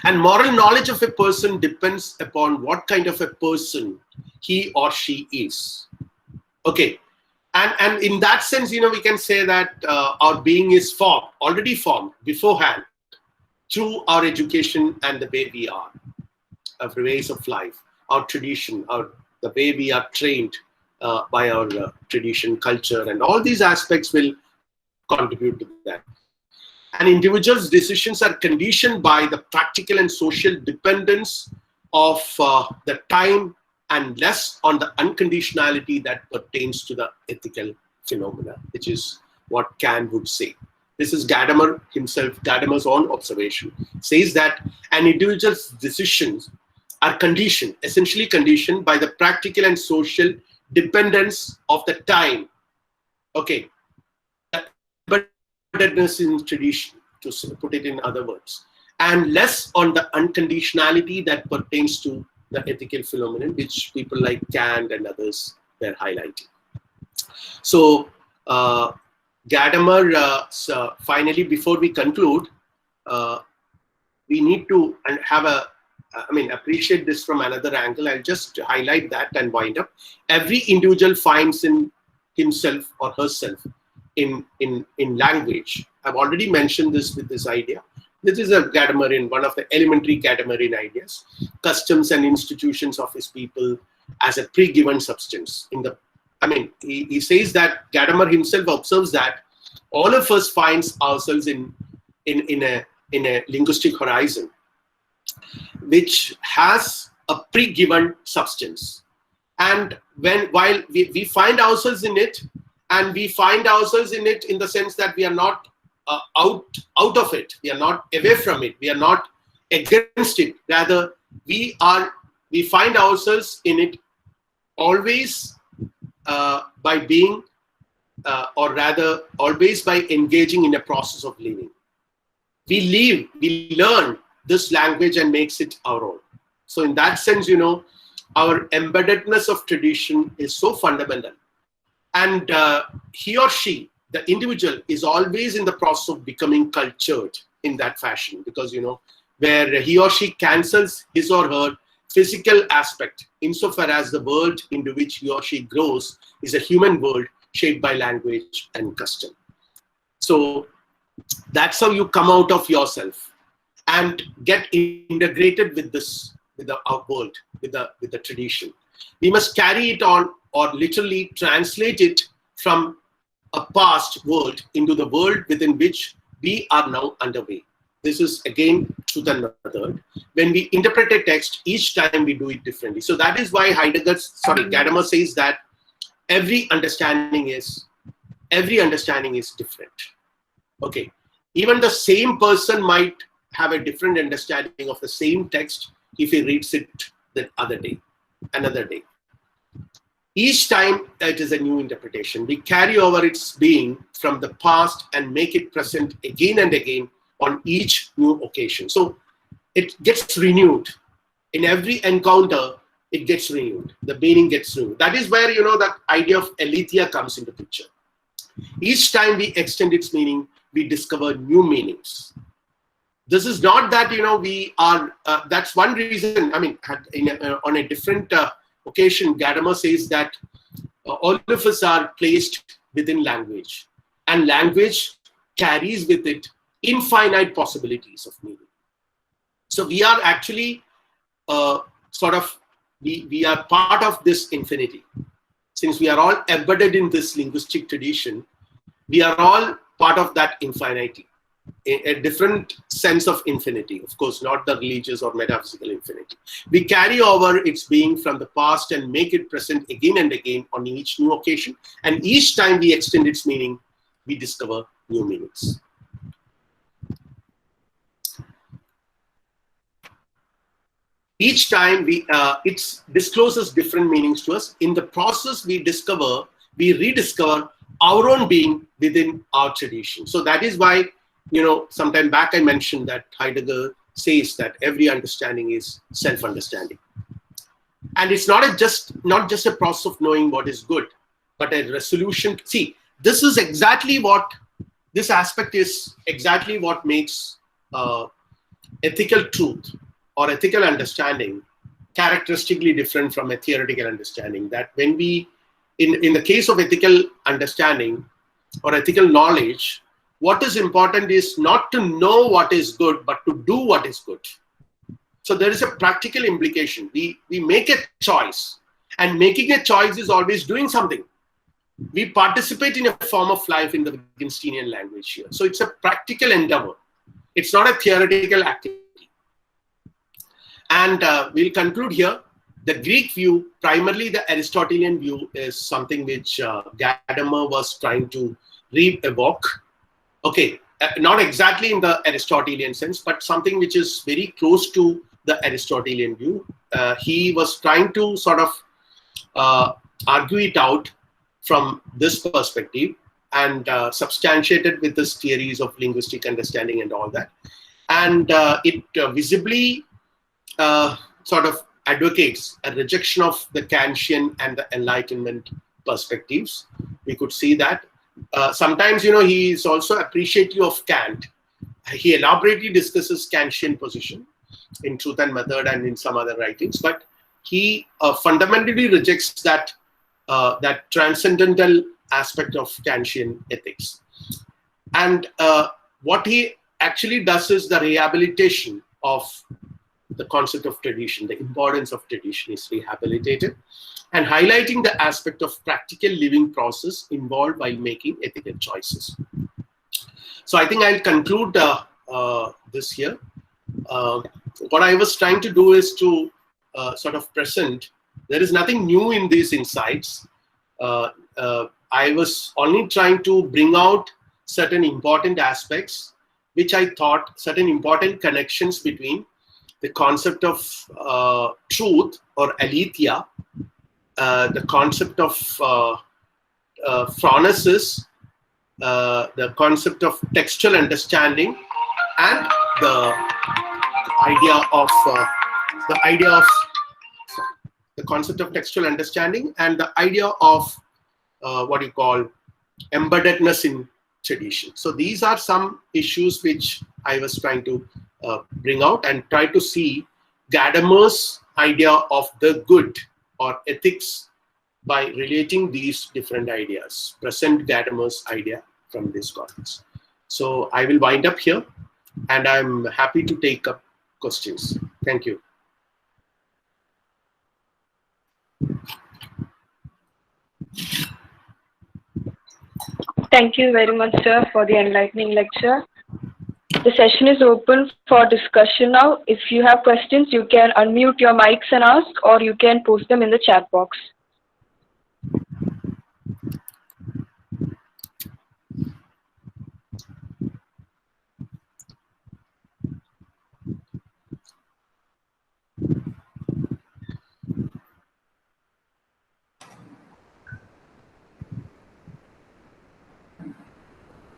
And moral knowledge of a person depends upon what kind of a person he or she is. Okay, and in that sense, we can say that our being is already formed beforehand through our education and the way we are, our ways of life, our tradition, the way we are trained by our tradition, culture, and all these aspects will contribute to that. And individuals' decisions are conditioned by the practical and social dependence of the time and less on the unconditionality that pertains to the ethical phenomena, which is what Kant would say. This is Gadamer himself, Gadamer's own observation, says that an individual's decisions are essentially conditioned by the practical and social dependence of the time. Okay, embeddedness in tradition, to put it in other words, and less on the unconditionality that pertains to the ethical phenomenon, which people like Kant and others were highlighting. So, Gadamer, finally, before we conclude, we need to appreciate this from another angle. I'll just highlight that and wind up. Every individual finds in himself or herself in language. I've already mentioned this with this idea. This is a Gadamerian, one of the elementary Gadamerian ideas. Customs and institutions of his people as a pre-given substance. He says that Gadamer himself observes that all of us finds ourselves in a linguistic horizon, which has a pre-given substance. And while we find ourselves in it, and we find ourselves in it in the sense that we are not out of it, we are not away from it, we are not against it. Rather, we find ourselves in it always by being, or rather, always by engaging in a process of living. We learn this language and makes it our own. So in that sense, our embeddedness of tradition is so fundamental. And he or she, the individual, is always in the process of becoming cultured in that fashion, because, where he or she cancels his or her physical aspect, insofar as the world into which he or she grows is a human world shaped by language and custom. So that's how you come out of yourself and get integrated with our world, with the tradition. We must carry it on, or literally translate it from a past world into the world within which we are now underway. This is again truth and method. When we interpret a text, each time we do it differently. So that is why Gadamer says that every understanding is different. Okay, even the same person might have a different understanding of the same text if he reads it another day. Each time it is a new interpretation. We carry over its being from the past and make it present again and again on each new occasion. So it gets renewed. In every encounter, it gets renewed. The meaning gets renewed. That is where, that idea of aletheia comes into picture. Each time we extend its meaning, we discover new meanings. This is not that, we are, that's one reason, on a different occasion, Gadamer says that all of us are placed within language, and language carries with it infinite possibilities of meaning. So we are actually we are part of this infinity. Since we are all embedded in this linguistic tradition, we are all part of that infinity, a different sense of infinity, of course, not the religious or metaphysical infinity. We carry over its being from the past and make it present again and again on each new occasion. And each time we extend its meaning, we discover new meanings. Each time it discloses different meanings to us. In the process, we rediscover our own being within our tradition. So that is why, sometime back I mentioned that Heidegger says that every understanding is self-understanding. And it's not just a process of knowing what is good, but a resolution. See, this aspect is exactly what makes ethical truth or ethical understanding characteristically different from a theoretical understanding. That when we, in the case of ethical understanding or ethical knowledge, what is important is not to know what is good, but to do what is good. So there is a practical implication. We make a choice, and making a choice is always doing something. We participate in a form of life in the Wittgensteinian language here. So it's a practical endeavor. It's not a theoretical activity. And we'll conclude here. The Greek view, primarily the Aristotelian view, is something which Gadamer was trying to re-evoke. Okay, not exactly in the Aristotelian sense, but something which is very close to the Aristotelian view. He was trying to sort of argue it out from this perspective and substantiate it with his theories of linguistic understanding and all that. And it visibly sort of advocates a rejection of the Kantian and the Enlightenment perspectives. We could see that. Sometimes, he is also appreciative of Kant. He elaborately discusses Kantian position in Truth and Method and in some other writings, but he fundamentally rejects that transcendental aspect of Kantian ethics. And what he actually does is the rehabilitation of the concept of tradition. The importance of tradition is rehabilitated, and highlighting the aspect of practical living process involved while making ethical choices. So I think I'll conclude this here. What I was trying to do is to sort of present, there is nothing new in these insights. I was only trying to bring out certain important aspects, which I thought certain important connections between the concept of truth or aletheia, the concept of phronesis, the concept of textual understanding, and the concept of textual understanding, and the idea of what you call embeddedness in tradition. So these are some issues which I was trying to bring out and try to see Gadamer's idea of the good or ethics by relating these different ideas, present Gadamer's idea from this context. So I will wind up here, and I'm happy to take up questions. Thank you. Thank you very much, sir, for the enlightening lecture. The session is open for discussion now. If you have questions, you can unmute your mics and ask, or you can post them in the chat box.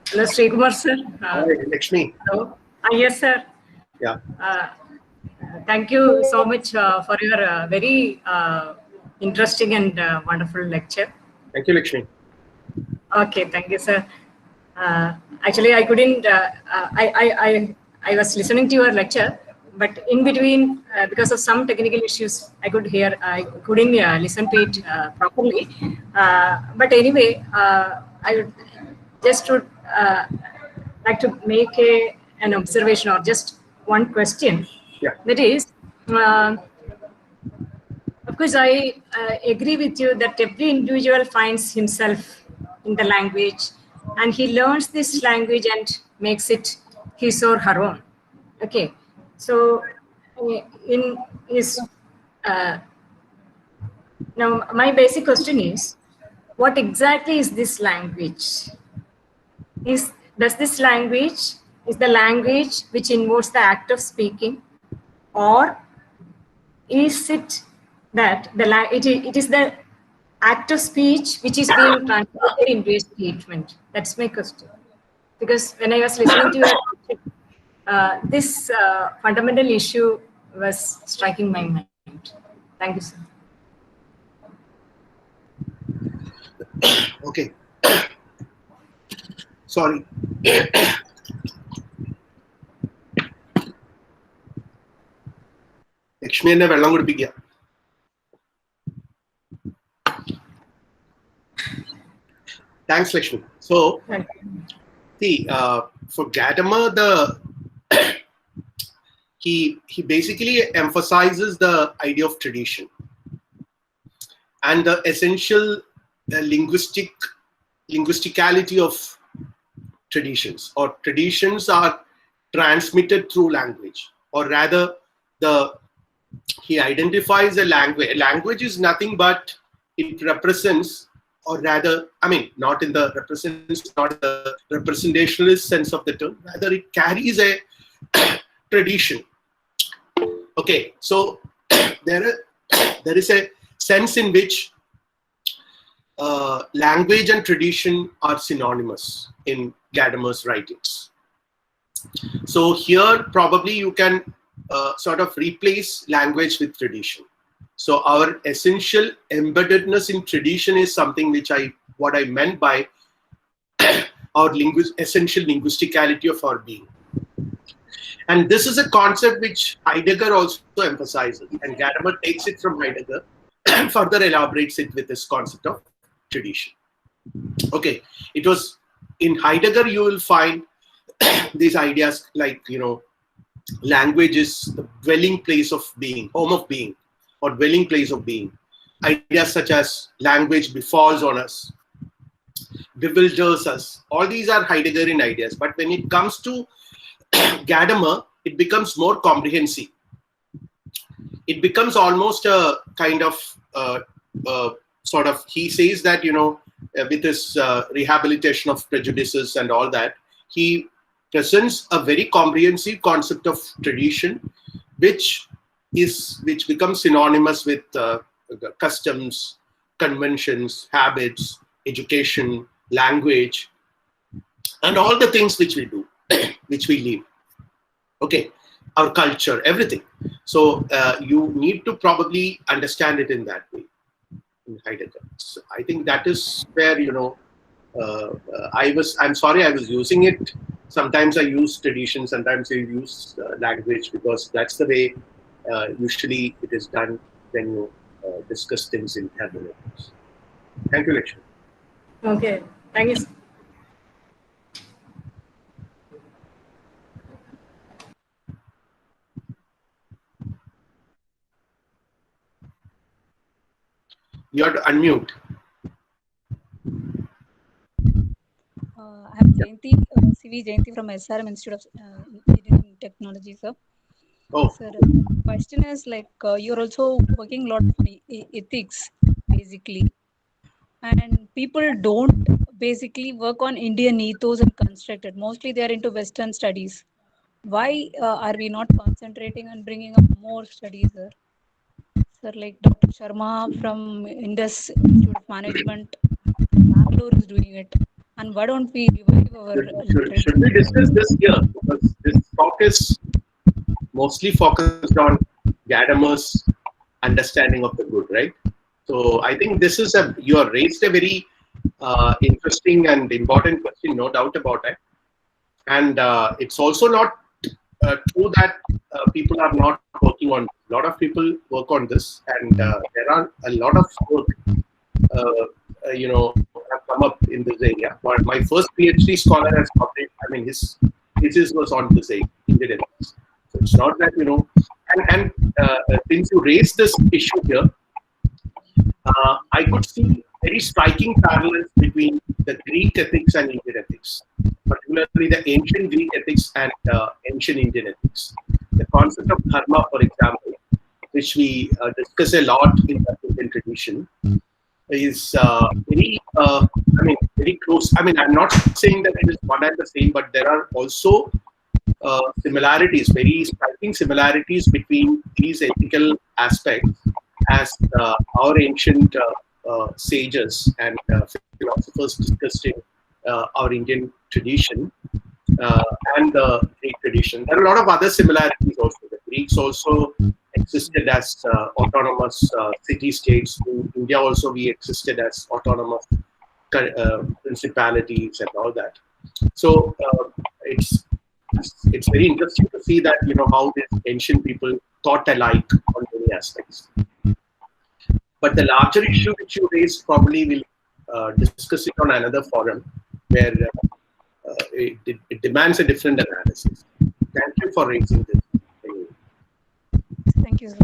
Hello, Sreekumar, sir. Hi, Lakshmi. Hello. Yes, sir. Yeah. Thank you so much for your very interesting and wonderful lecture. Thank you, Lakshmi. Okay, thank you, sir. Actually, I couldn't. I was listening to your lecture, but in between, because of some technical issues, I couldn't listen to it properly. But anyway, I would just would like to make an observation or just one question. Yeah. That is, of course, I agree with you that every individual finds himself in the language, and he learns this language and makes it his or her own. Okay, so in his now my basic question is, what exactly is this language? Does this language is the language which involves the act of speaking, or is it that it is the act of speech which is being translated into a statement? That's my question. Because when I was listening to your this fundamental issue was striking my mind. Thank you, sir. Okay. Sorry. Lakshmi എന്നെ വെള്ളം കുടിപ്പിക്കുക. Thanks, Lakshmi. So, see, for Gadamer, he basically emphasizes the idea of tradition and the essential linguisticality of traditions, or traditions are transmitted through language, or rather he identifies a language. Language is nothing but it represents, or rather, I mean, not in the representationalist sense of the term, rather it carries a tradition. Okay, so there is a sense in which language and tradition are synonymous in Gadamer's writings. So here probably you can sort of replace language with tradition. So our essential embeddedness in tradition is something which what I meant by our essential linguisticality of our being. And this is a concept which Heidegger also emphasizes, and Gadamer takes it from Heidegger and further elaborates it with this concept of tradition. Okay, it was in Heidegger you will find these ideas like, language is the dwelling place of being, home of being, or dwelling place of being. Ideas such as language befalls on us, bewilders us. All these are Heideggerian ideas. But when it comes to Gadamer, it becomes more comprehensive. It becomes almost a kind of sort of, he says that, with his rehabilitation of prejudices and all that, he presents a very comprehensive concept of tradition, which becomes synonymous with customs, conventions, habits, education, language, and all the things which we do, which we live. Okay, our culture, everything. So you need to probably understand it in that way, in Heidegger. So I think that is where, I'm sorry I was using it. Sometimes I use tradition, sometimes I use language, because that's the way usually it is done when you discuss things in hermeneutics. Thank you, Lakshmi. Okay, thank you. You have to unmute. I am Jayanti, CV Jayanti from SRM Institute of Engineering Technology, sir. Oh. Sir, question is like you're also working a lot on ethics, basically, and people don't basically work on Indian ethos and constructed. Mostly they are into Western studies. Why are we not concentrating on bringing up more studies, sir? Sir, like Dr. Sharma from Indus Institute of Management, Bangalore is doing it. And why don't we revive our... Should we discuss this here? Because this talk is mostly focused on Gadamer's understanding of the good, right? So I think this is you have raised a very interesting and important question, no doubt about it. And it's also not true that people are not working on. A lot of people work on this, and there are a lot of work, have come up in this area. But my first PhD scholar has published. I mean, his thesis was on this Indian ethics. So it's not that and since you raised this issue here, I could see very striking parallels between the Greek ethics and Indian ethics, particularly the ancient Greek ethics and ancient Indian ethics. The concept of dharma, for example, which we discuss a lot in the Indian tradition, is very close. I mean, I'm not saying that it is one and the same, but there are also similarities, very striking similarities between these ethical aspects as our ancient sages and philosophers discussed in our Indian tradition. and the Greek tradition. There are a lot of other similarities also. The Greeks also existed as autonomous city-states. In India also we existed as autonomous principalities and all that. So it's very interesting to see that, you know, how these ancient people thought alike on many aspects. But the larger issue which you raised, probably we'll discuss it on another forum where it demands a different analysis. Thank you for raising this. Thank you, sir.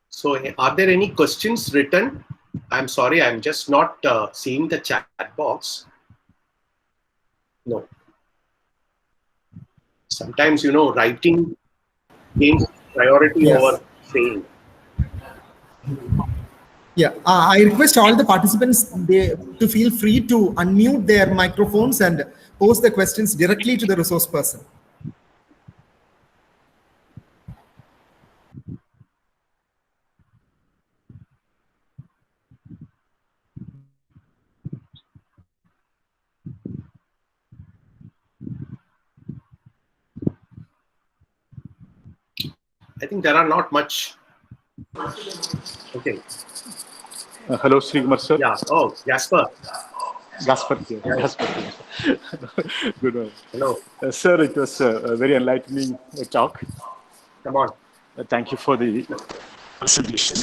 So, are there any questions written? I'm sorry, I'm just not seeing the chat box. No. Sometimes, you know, writing gains priority Yes. over saying. Yeah, I request all the participants to feel free to unmute their microphones and pose the questions directly to the resource person. I think there are not much. Okay. Hello, Sreekumar sir. Yeah. Oh, Jasper. Gaspar here. Gaspar here. Good one. Hello. Sir, it was a very enlightening talk. Come on. Thank you for the presentation.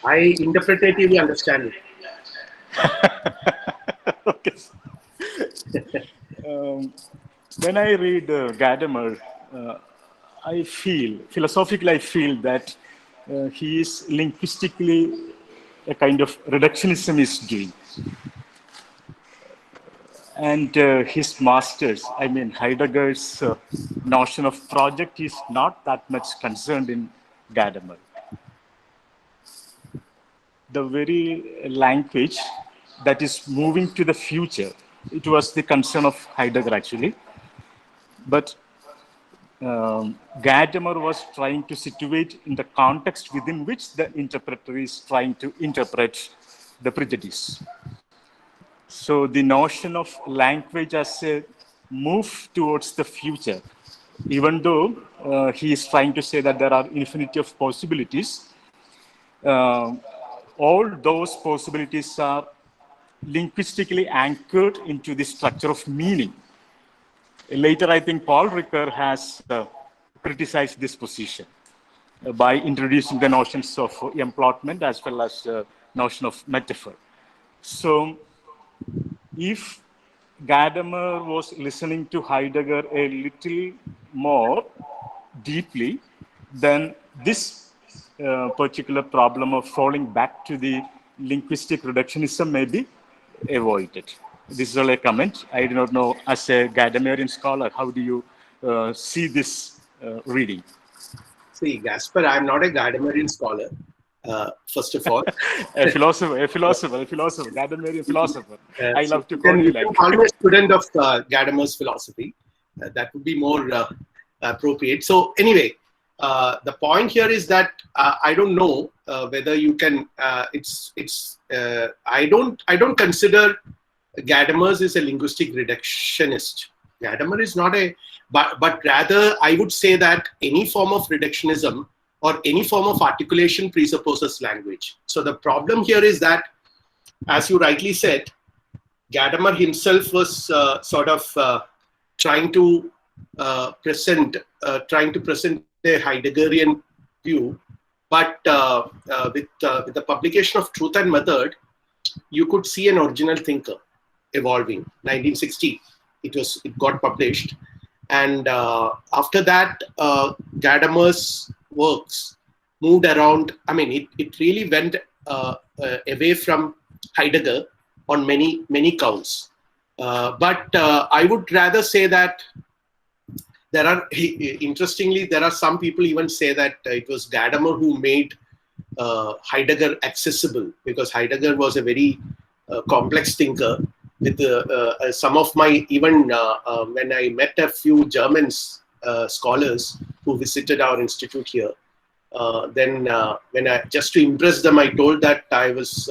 I interpretatively understand it. Okay. When I read Gadamer, I feel, philosophically, I feel that he is linguistically a kind of reductionism is doing. And his masters, I mean, Heidegger's notion of project is not that much concerned in Gadamer. The very language that is moving to the future, it was the concern of Heidegger actually. But Gadamer was trying to situate in the context within which the interpreter is trying to interpret the prejudice. So the notion of language as a move towards the future, even though he is trying to say that there are infinity of possibilities, all those possibilities are linguistically anchored into the structure of meaning. Later, I think Paul Ricoeur has criticized this position by introducing the notions of emplotment as well as notion of metaphor. So, if Gadamer was listening to Heidegger a little more deeply, then this particular problem of falling back to the linguistic reductionism may be avoided. This is all a comment. I do not know, as a Gadamerian scholar, how do you see this reading? See, Gaspar, I'm not a Gadamerian scholar, first of all. a philosopher, Gadamerian philosopher. I love to you call you can like. call me a student of Gadamer's philosophy. That would be more appropriate. So anyway, the point here is that I don't know whether you can. I don't consider Gadamer is a linguistic reductionist. Gadamer is not a, but rather I would say that any form of reductionism or any form of articulation presupposes language. So the problem here is that, as you rightly said, Gadamer himself was sort of trying to present a Heideggerian view, but with the publication of Truth and Method, you could see an original thinker evolving. 1960, it got published, and after that, Gadamer's works moved around. I mean, it really went away from Heidegger on many counts. But I would rather say that interestingly, there are some people even say that it was Gadamer who made Heidegger accessible, because Heidegger was a very complex thinker. With some of my, even when I met a few German scholars who visited our institute here. Then when I, just to impress them, I told that I was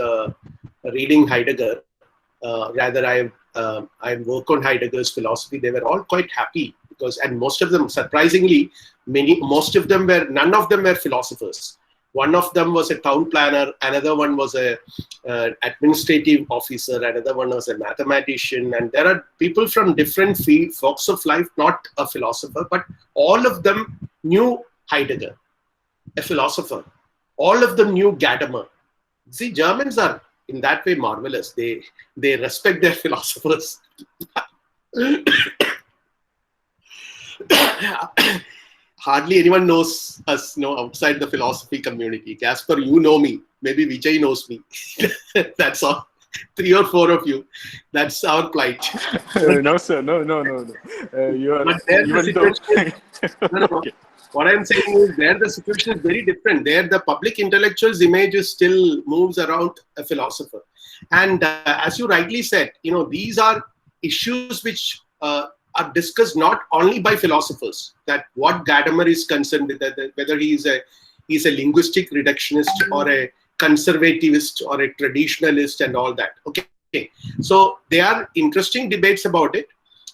reading Heidegger. Rather, I work on Heidegger's philosophy. They were all quite happy because, and most of them, surprisingly, most of them were, none of them were philosophers. One of them was a town planner, another one was a administrative officer, another one was a mathematician, and there are people from different walks of life, not a philosopher, but all of them knew Heidegger, a philosopher. All of them knew Gadamer. See, Germans are in that way marvelous. They respect their philosophers. Hardly anyone knows us, outside the philosophy community. Casper, you know me. Maybe Vijay knows me. That's all. 3 or 4 of you. That's our plight. No, sir. No. You are. Even though. Okay. What I'm saying is, there the situation is very different. There, the public intellectual's image is still moves around a philosopher. And as you rightly said, these are issues which are discussed not only by philosophers. That what Gadamer is concerned with, whether he's a linguistic reductionist or a conservativist or a traditionalist and all that. Okay. So there are interesting debates about it.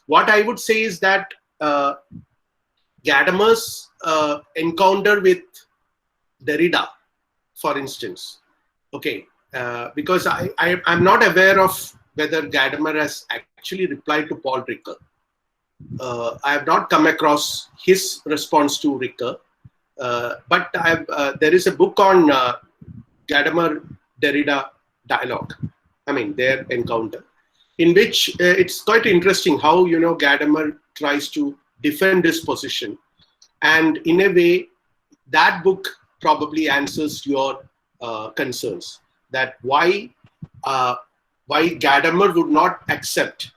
What I would say is that Gadamer's encounter with Derrida, for instance, okay, because I'm not aware of whether Gadamer has actually replied to Paul Ricoeur. I have not come across his response to Ricoeur, but there is a book on Gadamer-Derrida dialogue, their encounter, in which it's quite interesting how, Gadamer tries to defend his position. And in a way, that book probably answers your concerns, that why Gadamer would not accept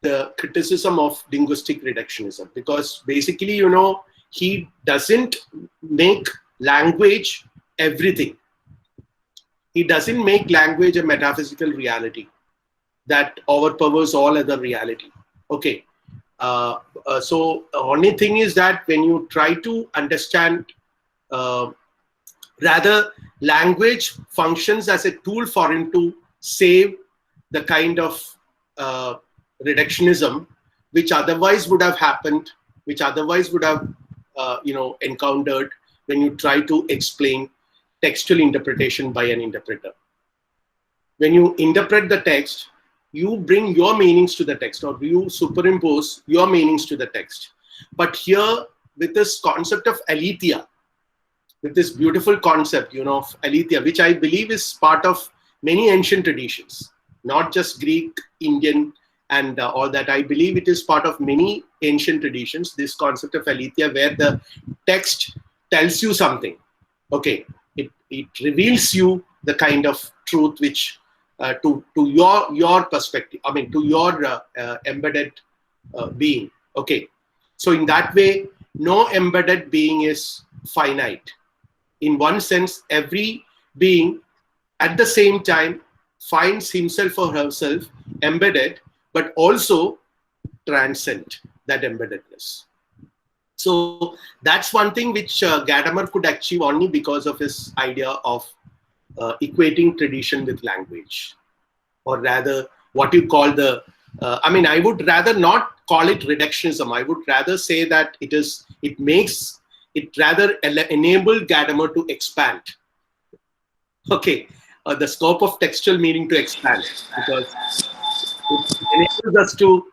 the criticism of linguistic reductionism, because basically, he doesn't make language everything. He doesn't make language a metaphysical reality that overpowers all other reality. Okay. So the only thing is that when you try to understand, rather language functions as a tool for him to save the kind of reductionism which otherwise would have happened, which otherwise would have encountered when you try to explain textual interpretation by an interpreter. When you interpret the text, you bring your meanings to the text, or you superimpose your meanings to the text. But here, with this concept of aletheia, with this beautiful concept, of aletheia, which I believe is part of many ancient traditions, not just Greek, Indian, and all that. I believe it is part of many ancient traditions, this concept of aletheia, where the text tells you something. Okay, it reveals you the kind of truth which to your perspective, to your embedded being. Okay, so in that way, no embedded being is finite. In one sense, every being at the same time finds himself or herself embedded, but also transcend that embeddedness. So that's one thing which Gadamer could achieve only because of his idea of equating tradition with language, or rather what you call the, I would rather not call it reductionism. I would rather say that it rather enabled Gadamer to expand. Okay, the scope of textual meaning to expand, because it enables us to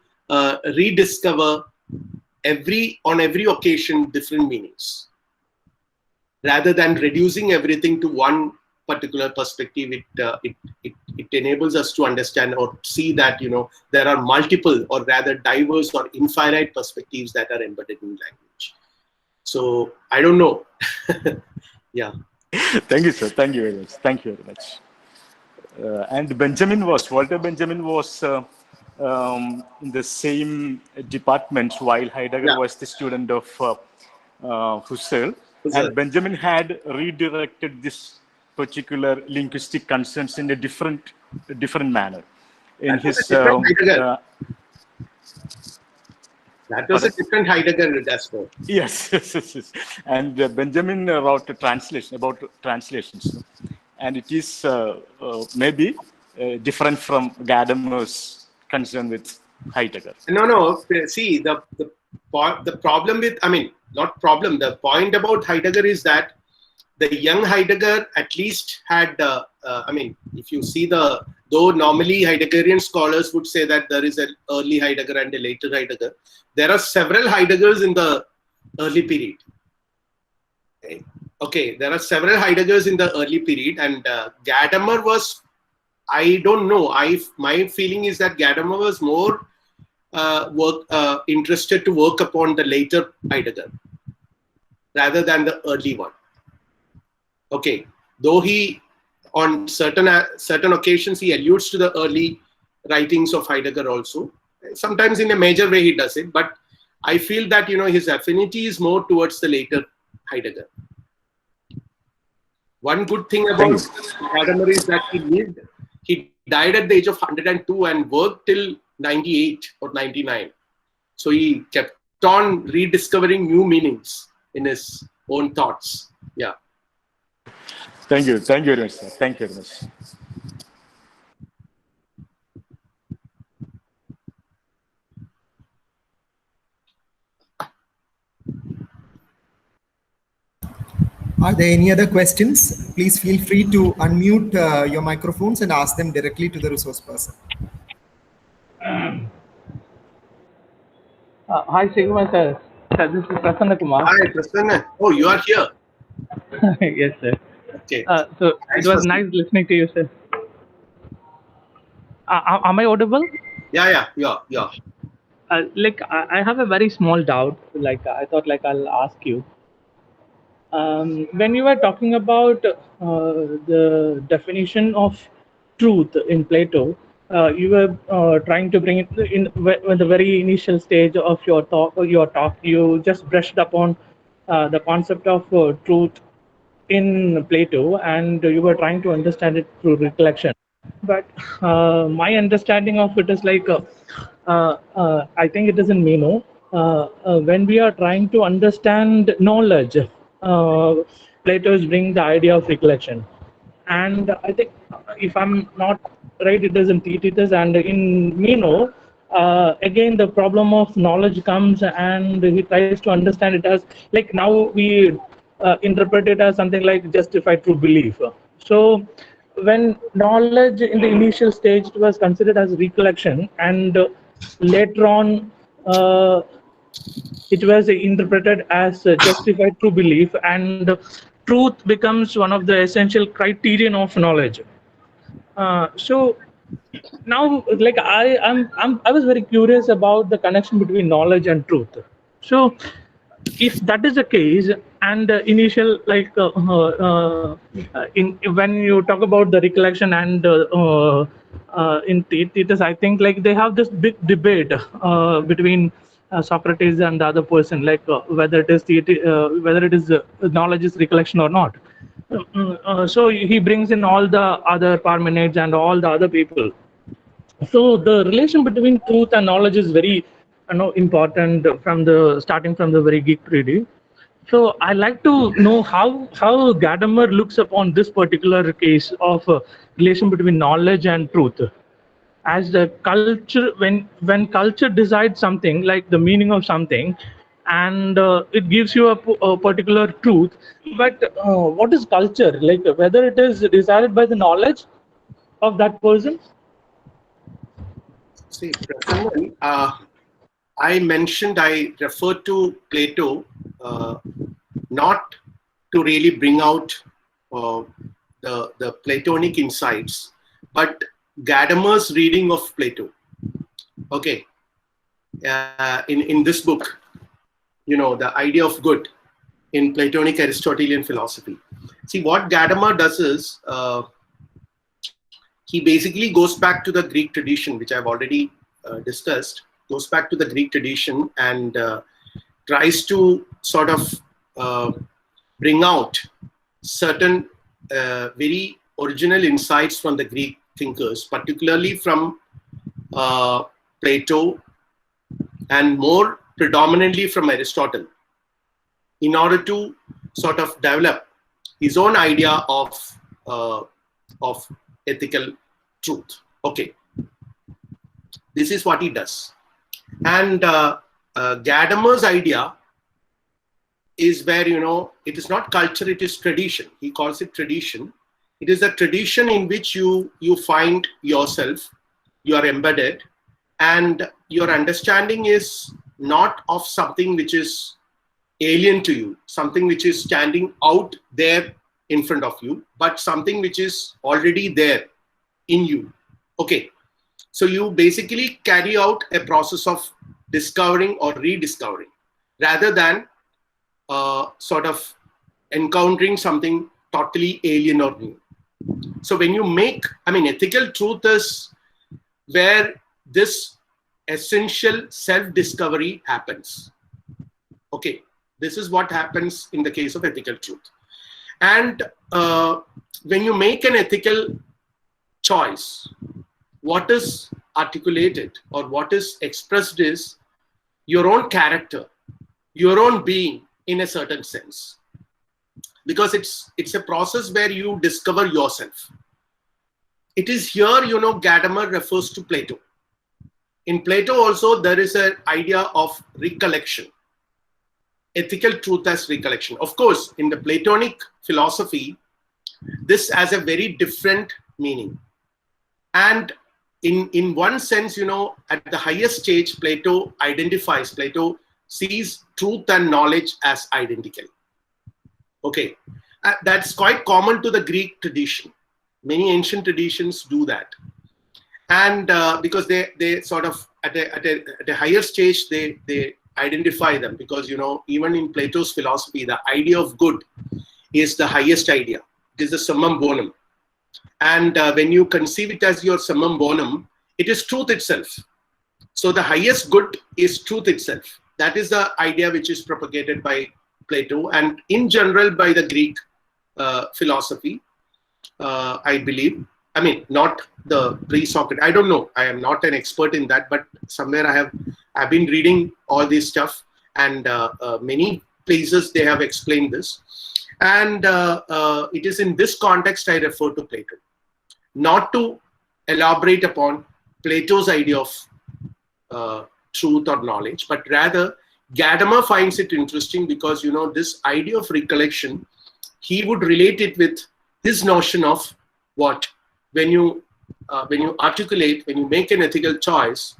rediscover on every occasion different meanings, rather than reducing everything to one particular perspective. It enables us to understand or see that there are multiple, or rather diverse or infinite perspectives that are embedded in language. So I don't know. Yeah. Thank you, sir. Thank you very much. Thank you very much. And Walter Benjamin was in the same department while Heidegger was the student of Husserl. And Benjamin had redirected this particular linguistic concerns in a different manner. In his That was a different Heidegger, Jasper. Yes, yes, yes, yes. And Benjamin wrote a translation about translations, and it is maybe different from Gadamer's concern with Heidegger. No. See, the problem with, I mean, not problem. The point about Heidegger is that the young Heidegger at least had, I mean, if you see though normally Heideggerian scholars would say that there is an early Heidegger and a later Heidegger, there are several Heideggers in the early period. Okay, there are several Heideggers in the early period, and Gadamer was, I don't know, my feeling is that Gadamer was more interested to work upon the later Heidegger rather than the early one. Okay, though he, on certain occasions, he alludes to the early writings of Heidegger also. Sometimes in a major way he does it, but I feel that, you know, his affinity is more towards the later Heidegger. One good thing about Gadamer is that he died at the age of 102 and worked till 98 or 99. So he kept on rediscovering new meanings in his own thoughts. Yeah. Thank you very much, sir. Thank you very much. Are there any other questions? Please feel free to unmute your microphones and ask them directly to the resource person. Hi, Sreekumar sir. Sir, this is Prasanna Kumar. Hi, Prasanna. Oh, you are here. Yes, sir. Okay. So it was nice listening to you, sir. Am I audible? Yeah. Like, I have a very small doubt. Like, I thought, like, I'll ask you. When you were talking about the definition of truth in Plato, you were trying to bring it in the very initial stage of your talk. You just brushed upon the concept of truth in Plato, and you were trying to understand it through recollection. But my understanding of it is like, I think it is in Meno. When we are trying to understand knowledge, Plato is bringing the idea of recollection. And I think, if I'm not right, it is in Theaetetus, and in Meno, again, the problem of knowledge comes, and he tries to understand it as, like, now we interpret it as something like justified true belief. So when knowledge in the initial stage was considered as recollection, and later on it was interpreted as justified true belief, and truth becomes one of the essential criterion of knowledge. So now, like, I was very curious about the connection between knowledge and truth. So if that is the case, and initial, like, when you talk about the recollection and in Theaetetus, I think, like, they have this big debate between Socrates and the other person, like, whether it is knowledge is recollection or not. So he brings in all the other Parmenides and all the other people. So the relation between truth and knowledge is very, important starting from the very Greek period. So I like to know how Gadamer looks upon this particular case of relation between knowledge and truth. As the culture, when culture decides something, like the meaning of something, and it gives you a particular truth, but what is culture? Like, whether it is decided by the knowledge of that person? See, Prasanna, I referred to Plato not to really bring out the Platonic insights, but Gadamer's reading of Plato. Okay, in this book, the idea of good in Platonic Aristotelian philosophy. See, what Gadamer does is he basically goes back to the Greek tradition, which I've already discussed, goes back to the Greek tradition and tries to sort of bring out certain very original insights from the Greek thinkers, particularly from Plato, and more predominantly from Aristotle in order to sort of develop his own idea of ethical truth. Okay, this is what he does. And Gadamer's idea is where, you know, it is not culture, it is tradition. He calls it tradition. It is a tradition in which you find yourself, you are embedded, and your understanding is not of something which is alien to you, something which is standing out there in front of you, but something which is already there in you. Okay, so you basically carry out a process of discovering or rediscovering rather than sort of encountering something totally alien or new. So when you make, I mean, ethical truth is where this essential self-discovery happens. Okay, this is what happens in the case of ethical truth. And when you make an ethical choice, what is articulated or what is expressed is your own character, your own being in a certain sense. Because it's a process where you discover yourself. It is here, you know, Gadamer refers to Plato. In Plato also, there is an idea of recollection. Ethical truth as recollection. Of course, in the Platonic philosophy, this has a very different meaning. And in one sense, you know, at the highest stage, Plato sees truth and knowledge as identical. Okay, that's quite common to the Greek tradition. Many ancient traditions do that. And because they sort of, at a higher stage, they identify them, because, you know, even in Plato's philosophy, the idea of good is the highest idea. It is the summum bonum. And when you conceive it as your summum bonum, it is truth itself. So the highest good is truth itself. That is the idea which is propagated by Plato and in general by the Greek philosophy, I believe. I mean, not the pre-Socrates. I don't know. I am not an expert in that, but somewhere I've been reading all this stuff, and many places they have explained this. And it is in this context I refer to Plato, not to elaborate upon Plato's idea of truth or knowledge, but rather Gadamer finds it interesting because, you know, this idea of recollection, he would relate it with his notion of what? When you articulate, when you make an ethical choice,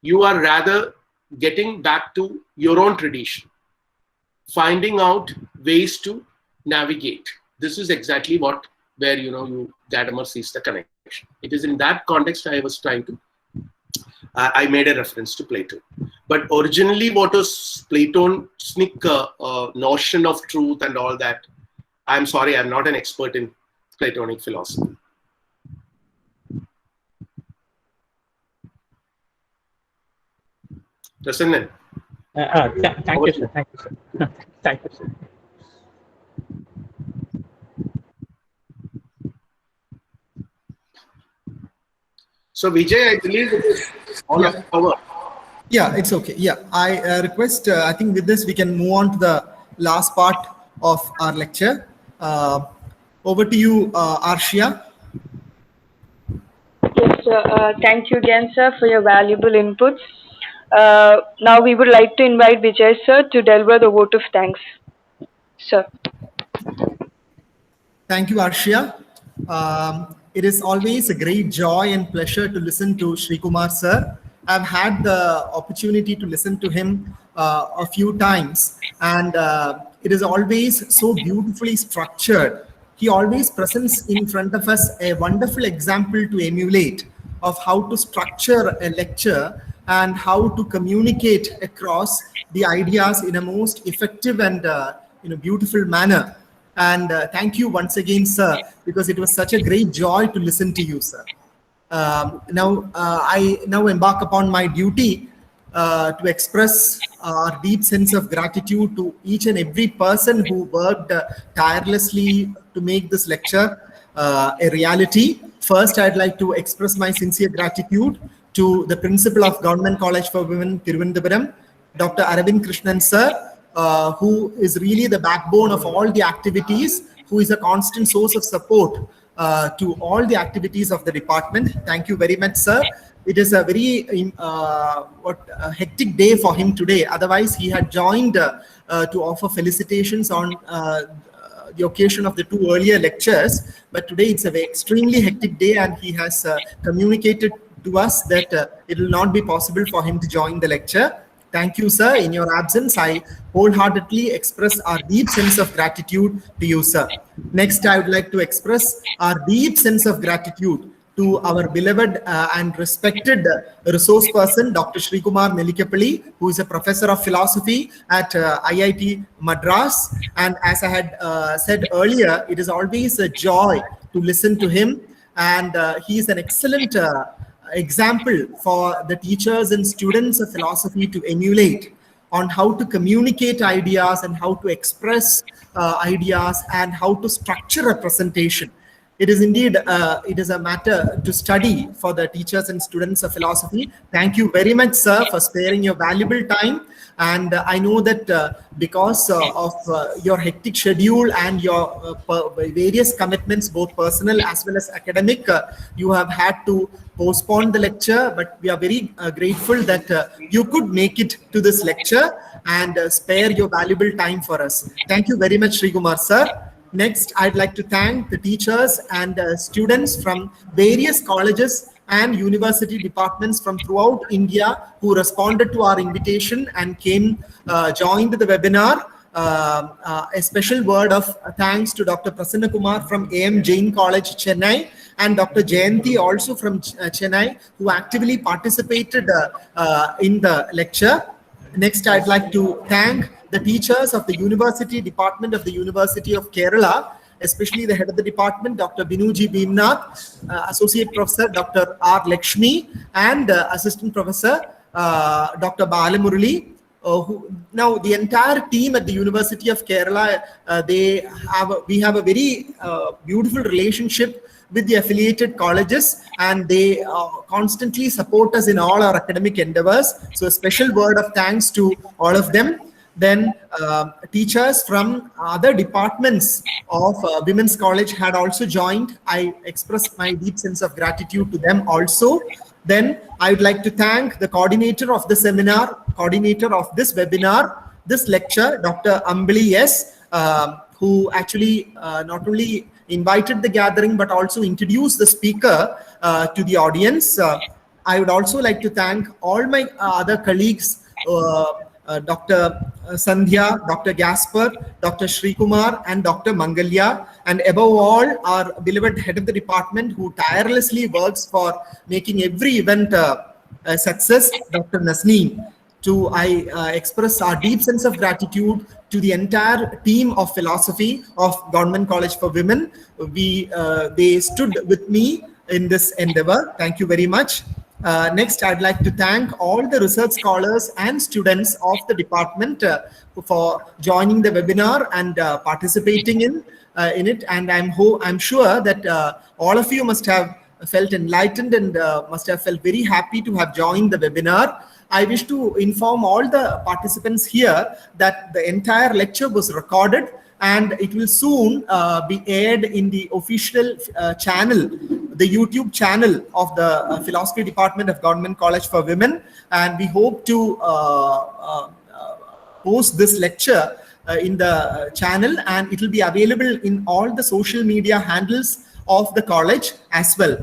you are rather getting back to your own tradition, finding out ways to navigate. This is exactly where, you know, Gadamer sees the connection. It is in that context I was trying to, I made a reference to Plato. But originally, what was Platonic notion of truth and all that? I'm sorry, I'm not an expert in Platonic philosophy. Prasannan. Thank you, sir. Thank you, sir. Thank you, sir. So Vijay, I believe it is all of our. Yeah, it's okay. Yeah, I request, I think with this we can move on to the last part of our lecture. Over to you, Arshia. Yes, sir. Thank you again, sir, for your valuable inputs. Now we would like to invite Vijay, sir, to deliver the vote of thanks. Sir. Thank you, Arshia. It is always a great joy and pleasure to listen to Sreekumar, sir. I've had the opportunity to listen to him a few times, and it is always so beautifully structured. He always presents in front of us a wonderful example to emulate of how to structure a lecture and how to communicate across the ideas in a most effective and beautiful manner. And thank you once again, sir, because it was such a great joy to listen to you, sir. I now embark upon my duty to express our deep sense of gratitude to each and every person who worked tirelessly to make this lecture a reality. First, I'd like to express my sincere gratitude to the Principal of Government College for Women, Tiruvandhuram, Dr. Aravind Krishnan sir, who is really the backbone of all the activities, who is a constant source of support to all the activities of the department. Thank you very much, sir. It is a very hectic day for him today. Otherwise, he had joined to offer felicitations on the occasion of the 2 earlier lectures. But today it's an extremely hectic day, and he has communicated to us that it will not be possible for him to join the lecture. Thank you, sir. In your absence, I wholeheartedly express our deep sense of gratitude to you, sir. Next, I would like to express our deep sense of gratitude to our beloved and respected resource person, Dr. Sreekumar Nellickapilly, who is a professor of philosophy at IIT Madras. And as I had said earlier, it is always a joy to listen to him. And he is an excellent example for the teachers and students of philosophy to emulate on how to communicate ideas and how to express ideas and how to structure a presentation. It is indeed, it is a matter to study for the teachers and students of philosophy. Thank you very much, sir, for sparing your valuable time. And I know that because of your hectic schedule and your various commitments, both personal as well as academic, you have had to postpone the lecture. But we are very grateful that you could make it to this lecture and spare your valuable time for us. Thank you very much, Sreekumar, sir. Next, I'd like to thank the teachers and students from various colleges and university departments from throughout India who responded to our invitation and came, joined the webinar. A special word of thanks to Dr. Prasanna Kumar from AM Jain College, Chennai, and Dr. Jayanti also from Chennai, who actively participated in the lecture. Next, I'd like to thank the teachers of the University Department of the University of Kerala, especially the head of the department, Dr. Binuji Bhimnath, Associate Professor Dr. R. Lakshmi, and Assistant Professor Dr. Balamurali. Now the entire team at the University of Kerala, we have a very beautiful relationship with the affiliated colleges, and they constantly support us in all our academic endeavors. So a special word of thanks to all of them. Then teachers from other departments of Women's College had also joined. I express my deep sense of gratitude to them also. Then I would like to thank the coordinator of the seminar, coordinator of this webinar, this lecture, Dr. Ambali S., who actually not only invited the gathering but also introduced the speaker to the audience. I would also like to thank all my other colleagues, Dr. Sandhya, Dr. Gasper, Dr. Sreekumar, and Dr. Mangalya, and above all, our beloved head of the department who tirelessly works for making every event a success, Dr. Nasneem. I express our deep sense of gratitude to the entire team of philosophy of Government College for Women. They stood with me in this endeavor. Thank you very much. Next, I'd like to thank all the research scholars and students of the department for joining the webinar and participating in it. And I'm sure that all of you must have felt enlightened and must have felt very happy to have joined the webinar. I wish to inform all the participants here that the entire lecture was recorded and it will soon be aired in the official channel, the YouTube channel of the Philosophy Department of Government College for Women. And we hope to post this lecture in the channel, and it will be available in all the social media handles of the college as well.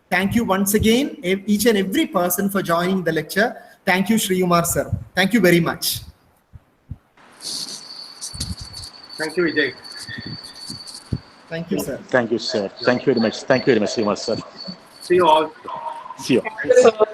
Thank you once again, each and every person, for joining the lecture. Thank you, Sreekumar sir. Thank you very much. Thank you, Vijay. Thank you, sir. Thank you, sir. Thank you very much. Thank you very much, Sreekumar sir. See you all. See you.